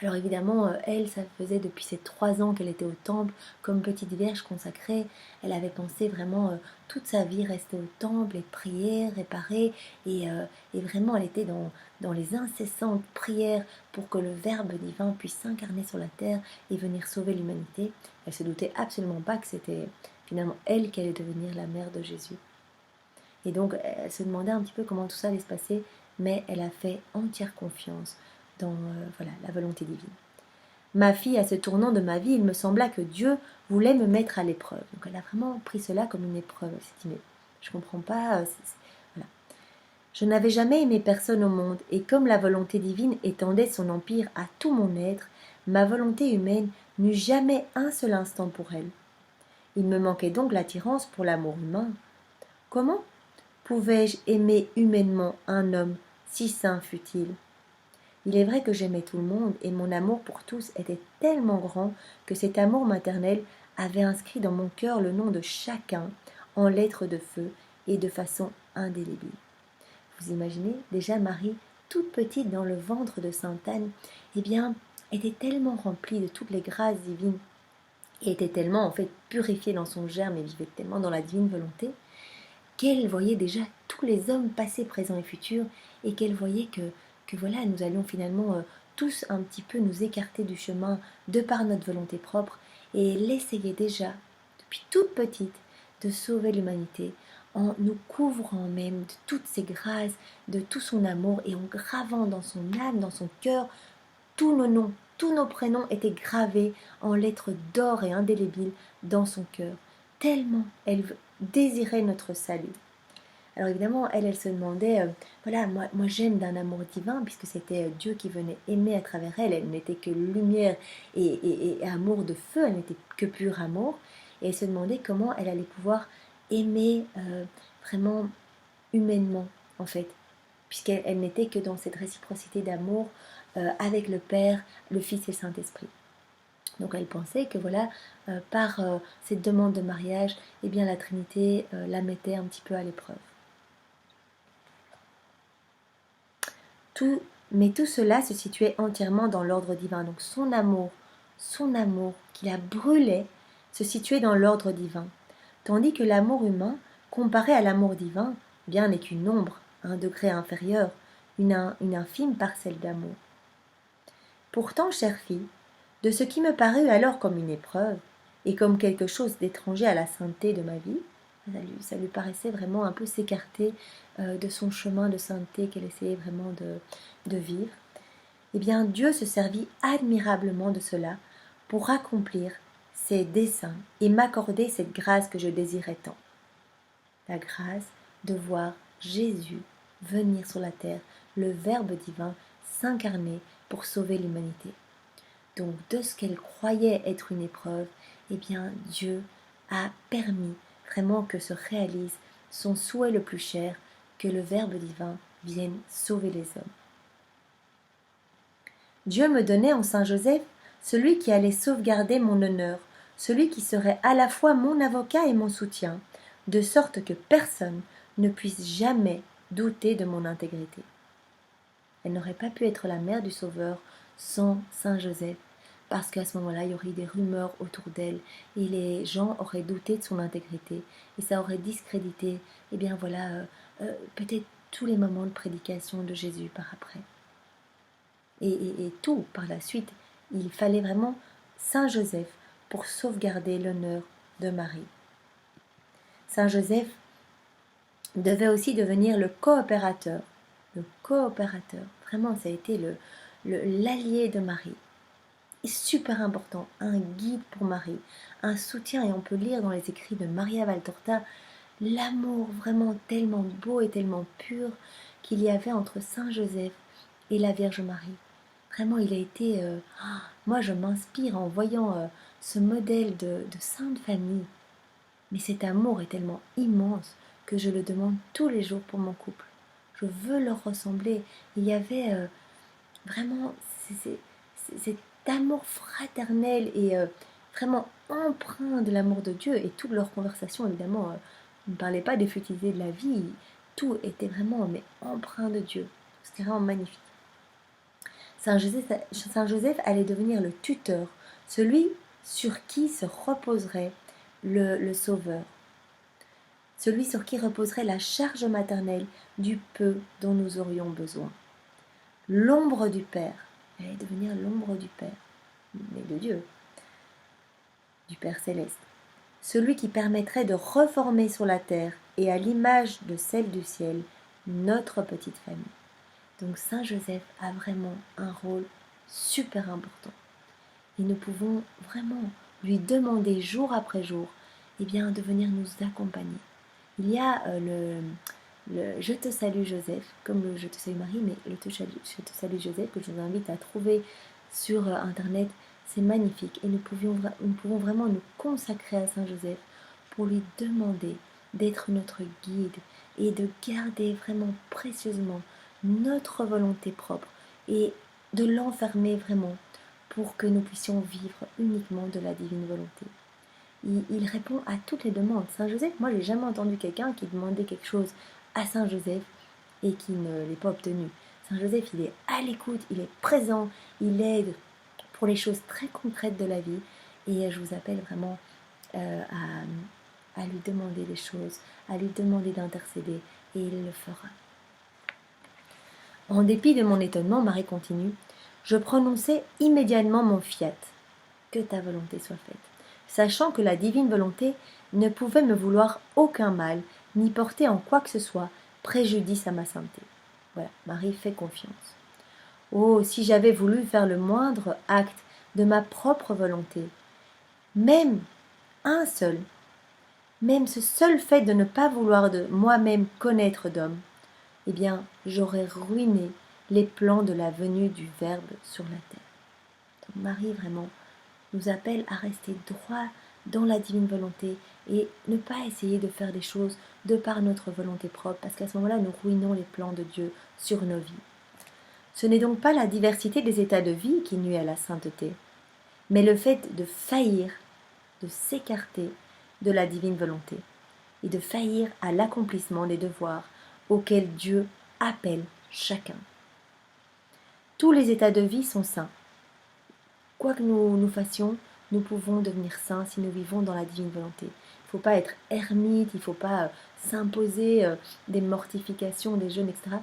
Alors évidemment, elle, ça faisait depuis ses 3 ans qu'elle était au temple, comme petite vierge consacrée. Elle avait pensé vraiment toute sa vie rester au temple et prier, réparer. Et vraiment, elle était dans les incessantes prières pour que le Verbe divin puisse s'incarner sur la terre et venir sauver l'humanité. Elle se doutait absolument pas que c'était finalement elle qui allait devenir la mère de Jésus. Et donc, elle se demandait un petit peu comment tout ça allait se passer, mais elle a fait entière confiance dans voilà, la volonté divine. Ma fille, à ce tournant de ma vie, il me sembla que Dieu voulait me mettre à l'épreuve. Donc elle a vraiment pris cela comme une épreuve. Elle s'est dit, mais je ne comprends pas. Voilà. Je n'avais jamais aimé personne au monde, et comme la volonté divine étendait son empire à tout mon être, ma volonté humaine n'eut jamais un seul instant pour elle. Il me manquait donc l'attirance pour l'amour humain. Comment pouvais-je aimer humainement un homme, si saint fût-il ? Il est vrai que j'aimais tout le monde, et mon amour pour tous était tellement grand que cet amour maternel avait inscrit dans mon cœur le nom de chacun en lettres de feu et de façon indélébile. Vous imaginez, déjà Marie, toute petite dans le ventre de Sainte Anne, eh bien, était tellement remplie de toutes les grâces divines et était tellement en fait purifiée dans son germe et vivait tellement dans la divine volonté qu'elle voyait déjà tous les hommes passés, présents et futurs, et qu'elle voyait que voilà, nous allions finalement tous un petit peu nous écarter du chemin de par notre volonté propre, et elle essayait déjà, depuis toute petite, de sauver l'humanité en nous couvrant même de toutes ses grâces, de tout son amour, et en gravant dans son âme, dans son cœur, tous nos noms, tous nos prénoms étaient gravés en lettres d'or et indélébiles dans son cœur, tellement elle désirait notre salut. Alors évidemment, elle se demandait, voilà, moi j'aime d'un amour divin, puisque c'était Dieu qui venait aimer à travers elle. Elle n'était que lumière et amour de feu, elle n'était que pur amour. Et elle se demandait comment elle allait pouvoir aimer vraiment humainement, en fait, puisqu'elle n'était que dans cette réciprocité d'amour avec le Père, le Fils et le Saint-Esprit. Donc elle pensait que voilà, par cette demande de mariage, eh bien la Trinité la mettait un petit peu à l'épreuve. Mais tout cela se situait entièrement dans l'ordre divin. Donc son amour qui la brûlait, se situait dans l'ordre divin. Tandis que l'amour humain, comparé à l'amour divin, bien n'est qu'une ombre, un degré inférieur, une infime parcelle d'amour. Pourtant, chère fille, de ce qui me parut alors comme une épreuve, et comme quelque chose d'étranger à la sainteté de ma vie, ça lui paraissait vraiment un peu s'écarter de son chemin de sainteté qu'elle essayait vraiment de vivre, eh bien Dieu se servit admirablement de cela pour accomplir ses desseins et m'accorder cette grâce que je désirais tant. La grâce de voir Jésus venir sur la terre, le Verbe divin s'incarner pour sauver l'humanité. Donc de ce qu'elle croyait être une épreuve, eh bien Dieu a permis vraiment que se réalise son souhait le plus cher, que le Verbe divin vienne sauver les hommes. Dieu me donnait en Saint Joseph celui qui allait sauvegarder mon honneur, celui qui serait à la fois mon avocat et mon soutien, de sorte que personne ne puisse jamais douter de mon intégrité. Elle n'aurait pas pu être la mère du Sauveur sans Saint Joseph, parce qu'à ce moment-là, il y aurait des rumeurs autour d'elle, et les gens auraient douté de son intégrité, et ça aurait discrédité, et bien voilà, peut-être tous les moments de prédication de Jésus par après. Et tout par la suite, il fallait vraiment Saint Joseph pour sauvegarder l'honneur de Marie. Saint Joseph devait aussi devenir le coopérateur. Le coopérateur, vraiment, ça a été l'allié de Marie. Et super important, un guide pour Marie, un soutien, et on peut lire dans les écrits de Maria Valtorta l'amour vraiment tellement beau et tellement pur qu'il y avait entre Saint Joseph et la Vierge Marie. Vraiment, il a été... moi, je m'inspire en voyant ce modèle de sainte famille. Mais cet amour est tellement immense que je le demande tous les jours pour mon couple. Je veux leur ressembler. Il y avait vraiment cet amour fraternel et vraiment empreint de l'amour de Dieu. Et toute leur conversation, évidemment, ne parlait pas des futilités de la vie. Tout était vraiment empreint de Dieu. C'était vraiment magnifique. Saint Joseph allait devenir le tuteur, celui sur qui se reposerait le Sauveur, celui sur qui reposerait la charge maternelle du peu dont nous aurions besoin. L'ombre du Père, elle allait devenir l'ombre du Père, mais de Dieu, du Père céleste, celui qui permettrait de reformer sur la terre et à l'image de celle du ciel notre petite famille. Donc Saint Joseph a vraiment un rôle super important. Et nous pouvons vraiment lui demander jour après jour de venir nous accompagner. Il y a le Je te salue Joseph, comme le Je te salue Marie, mais le Je te salue Joseph que je vous invite à trouver sur Internet. C'est magnifique et nous pouvons vraiment nous consacrer à Saint Joseph pour lui demander d'être notre guide et de garder vraiment précieusement notre volonté propre et de l'enfermer vraiment pour que nous puissions vivre uniquement de la divine volonté. Il répond à toutes les demandes. Saint Joseph, moi j'ai jamais entendu quelqu'un qui demandait quelque chose à Saint Joseph et qui ne l'ait pas obtenu. Saint Joseph, il est à l'écoute, il est présent, il aide pour les choses très concrètes de la vie et je vous appelle vraiment à lui demander des choses, à lui demander d'intercéder et il le fera. En dépit de mon étonnement, Marie continue, je prononçai immédiatement mon fiat, que ta volonté soit faite, sachant que la divine volonté ne pouvait me vouloir aucun mal, ni porter en quoi que ce soit préjudice à ma sainteté. Voilà, Marie fait confiance. Oh, si j'avais voulu faire le moindre acte de ma propre volonté, même un seul, même ce seul fait de ne pas vouloir de moi-même connaître d'homme, eh bien, j'aurais ruiné les plans de la venue du Verbe sur la terre. Donc Marie, vraiment, nous appelle à rester droit dans la divine volonté et ne pas essayer de faire des choses de par notre volonté propre, parce qu'à ce moment-là, nous ruinons les plans de Dieu sur nos vies. Ce n'est donc pas la diversité des états de vie qui nuit à la sainteté, mais le fait de faillir, de s'écarter de la divine volonté et de faillir à l'accomplissement des devoirs auxquels Dieu appelle chacun. Tous les états de vie sont saints. Quoi que nous fassions, nous pouvons devenir saints si nous vivons dans la divine volonté. Il ne faut pas être ermite, il ne faut pas s'imposer des mortifications, des jeûnes, etc.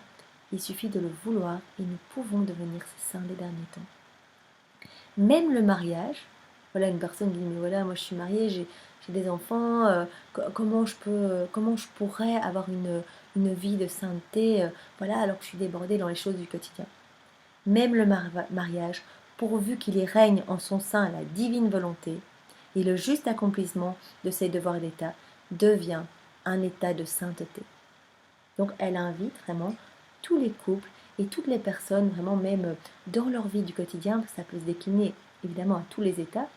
Il suffit de le vouloir et nous pouvons devenir saints les derniers temps. Même le mariage, voilà une personne qui dit mais voilà moi je suis mariée, j'ai des enfants, comment je pourrais avoir une vie de sainteté, voilà alors que je suis débordée dans les choses du quotidien. Même le mariage, pourvu qu'il y règne en son sein la divine volonté et le juste accomplissement de ses devoirs d'État, devient un état de sainteté. Donc elle invite vraiment tous les couples et toutes les personnes, vraiment même dans leur vie du quotidien, ça peut se décliner évidemment à tous les états.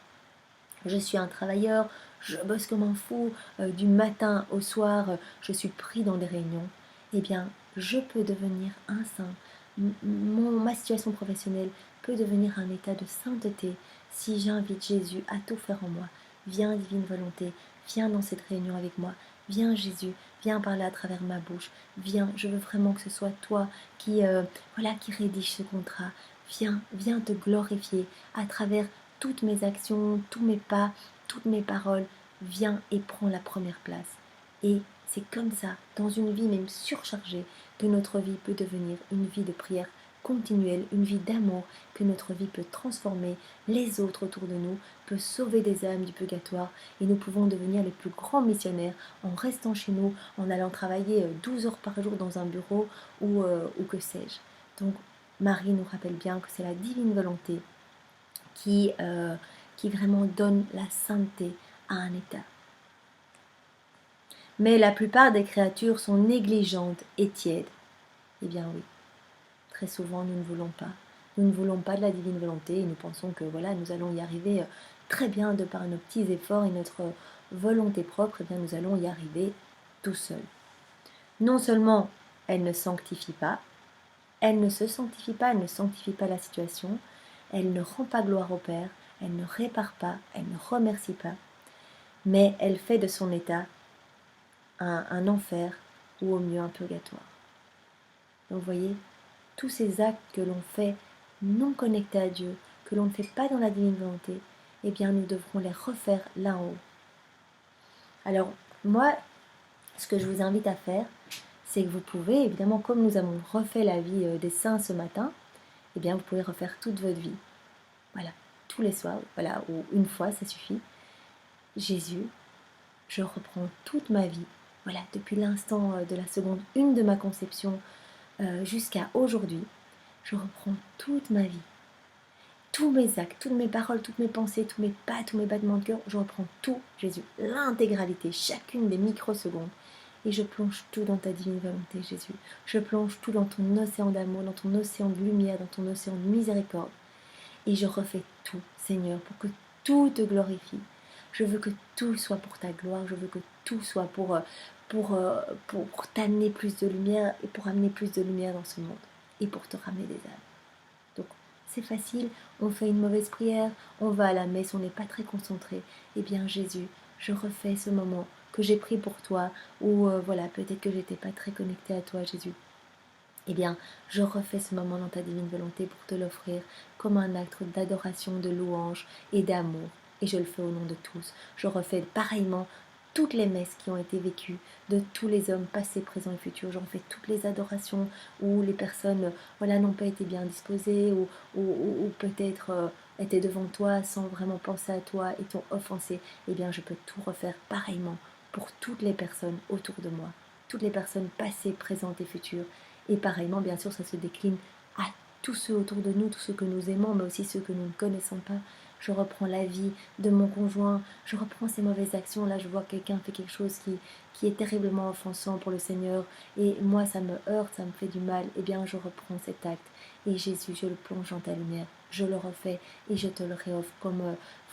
Je suis un travailleur, je bosse comme un fou, du matin au soir, je suis pris dans des réunions. Eh bien, je peux devenir un saint. Ma situation professionnelle peut devenir un état de sainteté si j'invite Jésus à tout faire en moi. Viens, divine volonté, viens dans cette réunion avec moi. Viens, Jésus, viens parler à travers ma bouche. Viens, je veux vraiment que ce soit toi qui rédige ce contrat. Viens te glorifier à travers toutes mes actions, tous mes pas, toutes mes paroles. Viens et prends la première place. Et c'est comme ça, dans une vie même surchargée, que notre vie peut devenir une vie de prière continuelle, une vie d'amour, que notre vie peut transformer les autres autour de nous, peut sauver des âmes du purgatoire, et nous pouvons devenir les plus grands missionnaires en restant chez nous, en allant travailler 12 heures par jour dans un bureau ou que sais-je. Donc Marie nous rappelle bien que c'est la divine volonté qui vraiment donne la sainteté à un état. Mais la plupart des créatures sont négligentes et tièdes. Eh bien oui, très souvent nous ne voulons pas. Nous ne voulons pas de la divine volonté et nous pensons que voilà, nous allons y arriver très bien de par nos petits efforts et notre volonté propre, eh bien nous allons y arriver tout seuls. Non seulement elle ne sanctifie pas, elle ne se sanctifie pas, elle ne sanctifie pas la situation, elle ne rend pas gloire au Père, elle ne répare pas, elle ne remercie pas, mais elle fait de son état un enfer ou au mieux un purgatoire. Donc vous voyez, tous ces actes que l'on fait non connectés à Dieu, que l'on ne fait pas dans la divine volonté, eh bien nous devrons les refaire là en haut. Alors moi, ce que je vous invite à faire, c'est que vous pouvez, évidemment, comme nous avons refait la vie des saints ce matin, eh bien vous pouvez refaire toute votre vie. Voilà, tous les soirs, voilà, ou une fois, ça suffit. Jésus, je reprends toute ma vie, voilà, depuis l'instant de la seconde 1 de ma conception jusqu'à aujourd'hui, je reprends toute ma vie, tous mes actes, toutes mes paroles, toutes mes pensées, tous mes pas, tous mes battements de cœur, je reprends tout, Jésus, l'intégralité, chacune des microsecondes, et je plonge tout dans ta divine volonté, Jésus. Je plonge tout dans ton océan d'amour, dans ton océan de lumière, dans ton océan de miséricorde, et je refais tout, Seigneur, pour que tout te glorifie. Je veux que tout soit pour ta gloire, je veux que tout soit pour t'amener plus de lumière et pour amener plus de lumière dans ce monde et pour te ramener des âmes. Donc c'est facile, on fait une mauvaise prière, on va à la messe, on n'est pas très concentré. Eh bien Jésus, je refais ce moment que j'ai pris pour toi ou voilà, peut-être que j'étais pas très connectée à toi Jésus. Eh bien, je refais ce moment dans ta divine volonté pour te l'offrir comme un acte d'adoration, de louange et d'amour. Et je le fais au nom de tous. Je refais pareillement toutes les messes qui ont été vécues de tous les hommes passés, présents et futurs. J'en fais toutes les adorations où les personnes voilà, n'ont pas été bien disposées ou peut-être étaient devant toi sans vraiment penser à toi et t'ont offensé. Eh bien, je peux tout refaire pareillement pour toutes les personnes autour de moi. Toutes les personnes passées, présentes et futures. Et pareillement, bien sûr, ça se décline à tous ceux autour de nous, tous ceux que nous aimons, mais aussi ceux que nous ne connaissons pas. je reprends la vie de mon conjoint, je reprends ces mauvaises actions. Là, je vois que quelqu'un fait quelque chose qui est terriblement offensant pour le Seigneur, et moi, ça me heurte, ça me fait du mal. Eh bien, je reprends cet acte, et Jésus, je le plonge dans ta lumière, je le refais, et je te le réoffre comme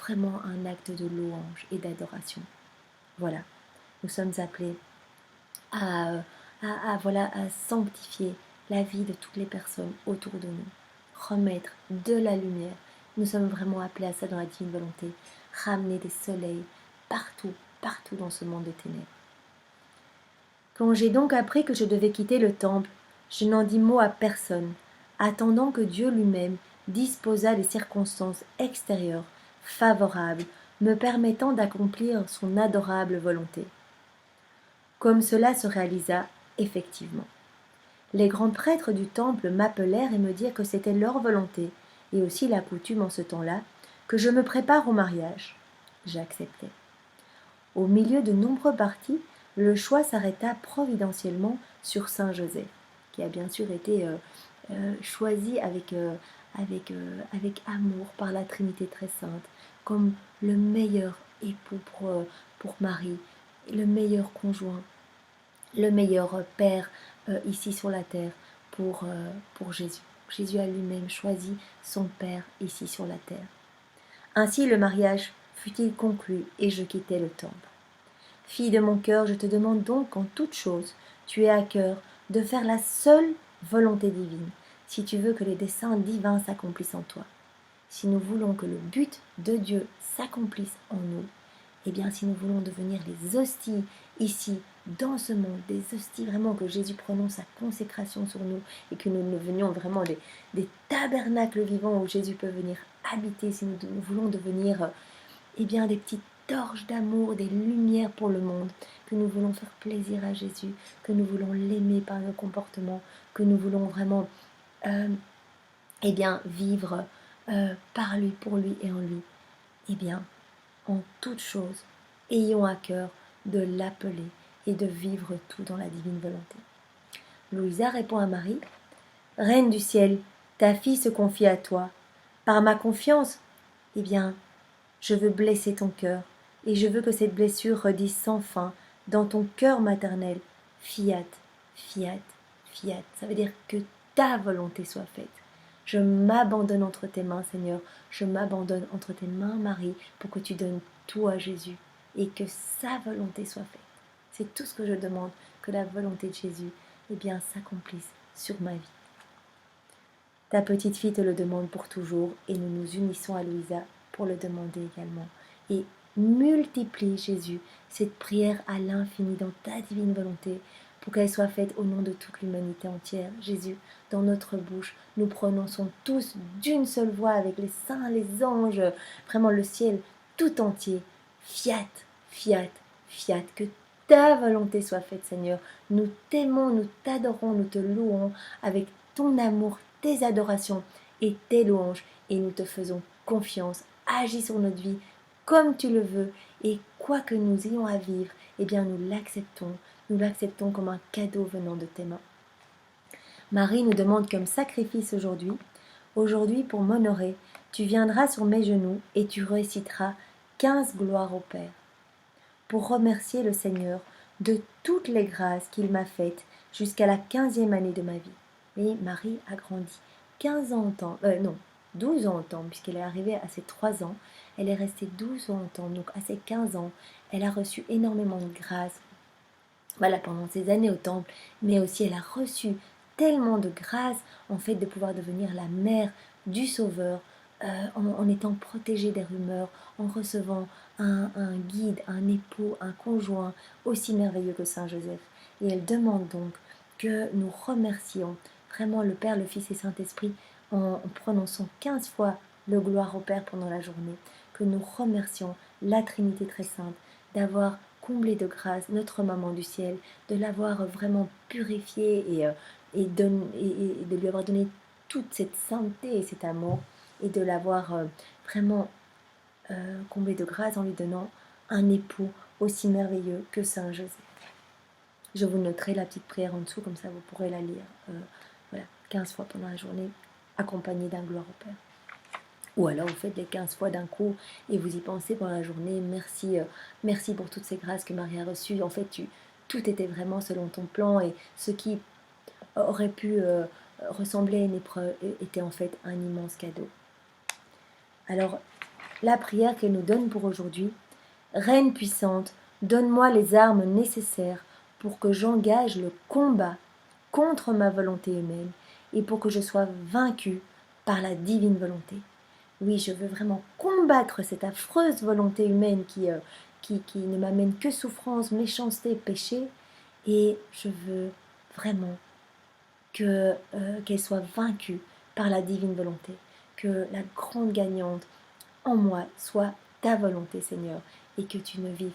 vraiment un acte de louange et d'adoration. Voilà, nous sommes appelés à, voilà, à sanctifier la vie de toutes les personnes autour de nous, remettre de la lumière. Nous sommes vraiment appelés à ça dans la divine volonté, ramener des soleils partout, partout dans ce monde de ténèbres. Quand j'ai donc appris que je devais quitter le temple, je n'en dis mot à personne, attendant que Dieu lui-même disposât les circonstances extérieures favorables, me permettant d'accomplir son adorable volonté. Comme cela se réalisa effectivement. Les grands prêtres du temple m'appelèrent et me dirent que c'était leur volonté, et aussi la coutume en ce temps-là, que je me prépare au mariage. J'acceptai. Au milieu de nombreux partis, le choix s'arrêta providentiellement sur Saint Joseph, qui a bien sûr été choisi avec amour par la Trinité très sainte, comme le meilleur époux pour Marie, le meilleur conjoint, le meilleur père ici sur la terre pour Jésus. Jésus a lui-même choisi son père ici sur la terre. Ainsi le mariage fut-il conclu et je quittai le temple. Fille de mon cœur, je te demande donc qu'en toute chose, tu aies à cœur de faire la seule volonté divine, si tu veux que les desseins divins s'accomplissent en toi. Si nous voulons que le but de Dieu s'accomplisse en nous, eh bien si nous voulons devenir les hosties ici, dans ce monde, des hosties vraiment que Jésus prononce sa consécration sur nous et que nous devenions vraiment des tabernacles vivants où Jésus peut venir habiter, si nous voulons devenir eh bien des petites torches d'amour, des lumières pour le monde, que nous voulons faire plaisir à Jésus, que nous voulons l'aimer par nos comportements, que nous voulons vraiment eh bien, vivre par lui, pour lui et en lui, eh bien, en toute chose, ayons à cœur de l'appeler et de vivre tout dans la divine volonté. Louisa répond à Marie, « Reine du ciel, ta fille se confie à toi. Par ma confiance, eh bien, je veux blesser ton cœur, et je veux que cette blessure redise sans fin dans ton cœur maternel, fiat, fiat, fiat. Ça veut dire que ta volonté soit faite. Je m'abandonne entre tes mains, Seigneur. Je m'abandonne entre tes mains, Marie, pour que tu donnes tout à Jésus et que sa volonté soit faite. C'est tout ce que je demande, que la volonté de Jésus, eh bien, s'accomplisse sur ma vie. Ta petite fille te le demande pour toujours et nous nous unissons à Louisa pour le demander également. Et multiplie, Jésus, cette prière à l'infini dans ta divine volonté pour qu'elle soit faite au nom de toute l'humanité entière. Jésus, dans notre bouche, nous prononçons tous d'une seule voix avec les saints, les anges, vraiment le ciel tout entier. Fiat, fiat, fiat, que ta volonté soit faite, Seigneur. Nous t'aimons, nous t'adorons, nous te louons avec ton amour, tes adorations et tes louanges, et nous te faisons confiance. Agis sur notre vie comme tu le veux, et quoi que nous ayons à vivre, eh bien nous l'acceptons comme un cadeau venant de tes mains. Marie nous demande comme sacrifice aujourd'hui pour m'honorer, tu viendras sur mes genoux et tu réciteras 15 gloires au Père, pour remercier le Seigneur de toutes les grâces qu'il m'a faites jusqu'à la 15e année de ma vie. Et Marie a grandi 15 ans au temple, 12 ans au temple, puisqu'elle est arrivée à ses 3 ans. Elle est restée 12 ans au temple, donc à ses 15 ans, elle a reçu énormément de grâce, voilà, pendant ces années au temple, mais aussi elle a reçu tellement de grâce, en fait, de pouvoir devenir la mère du Sauveur, en étant protégée des rumeurs, en recevant un guide, un époux, un conjoint aussi merveilleux que Saint Joseph. Et elle demande donc que nous remercions vraiment le Père, le Fils et Saint-Esprit en prononçant 15 fois le gloire au Père pendant la journée, que nous remercions la Trinité très sainte d'avoir comblé de grâce notre maman du ciel, de l'avoir vraiment purifiée et de lui avoir donné toute cette sainteté et cet amour, et de l'avoir vraiment comblé de grâce en lui donnant un époux aussi merveilleux que Saint Joseph. Je vous noterai la petite prière en dessous, comme ça vous pourrez la lire 15 fois pendant la journée, accompagnée d'un gloire au Père. Ou alors vous faites les 15 fois d'un coup et vous y pensez pendant la journée. Merci, merci pour toutes ces grâces que Marie a reçues. En fait, tout était vraiment selon ton plan et ce qui aurait pu ressembler à une épreuve était en fait un immense cadeau. Alors, la prière qu'elle nous donne pour aujourd'hui: Reine puissante, donne-moi les armes nécessaires pour que j'engage le combat contre ma volonté humaine et pour que je sois vaincue par la divine volonté. Oui, je veux vraiment combattre cette affreuse volonté humaine qui ne m'amène que souffrance, méchanceté, péché. Et je veux vraiment qu'elle soit vaincue par la divine volonté. Que la grande gagnante en moi soit ta volonté, Seigneur. Et que tu ne vives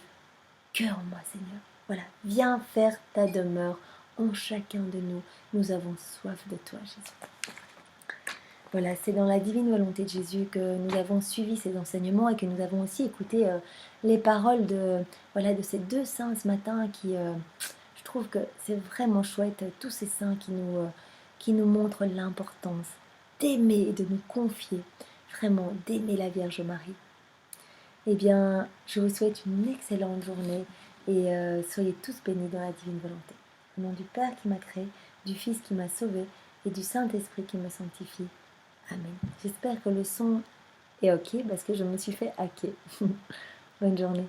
que en moi, Seigneur. Voilà, viens faire ta demeure en chacun de nous. Nous avons soif de toi, Jésus. Voilà, c'est dans la divine volonté de Jésus que nous avons suivi ces enseignements et que nous avons aussi écouté les paroles de ces deux saints ce matin qui, je trouve que c'est vraiment chouette, tous ces saints qui nous montrent l'importance d'aimer et de nous confier, vraiment d'aimer la Vierge Marie. Eh bien, je vous souhaite une excellente journée et soyez tous bénis dans la divine volonté. Au nom du Père qui m'a créé, du Fils qui m'a sauvé et du Saint-Esprit qui me sanctifie. Amen. J'espère que le son est ok parce que je me suis fait hacker. Bonne journée.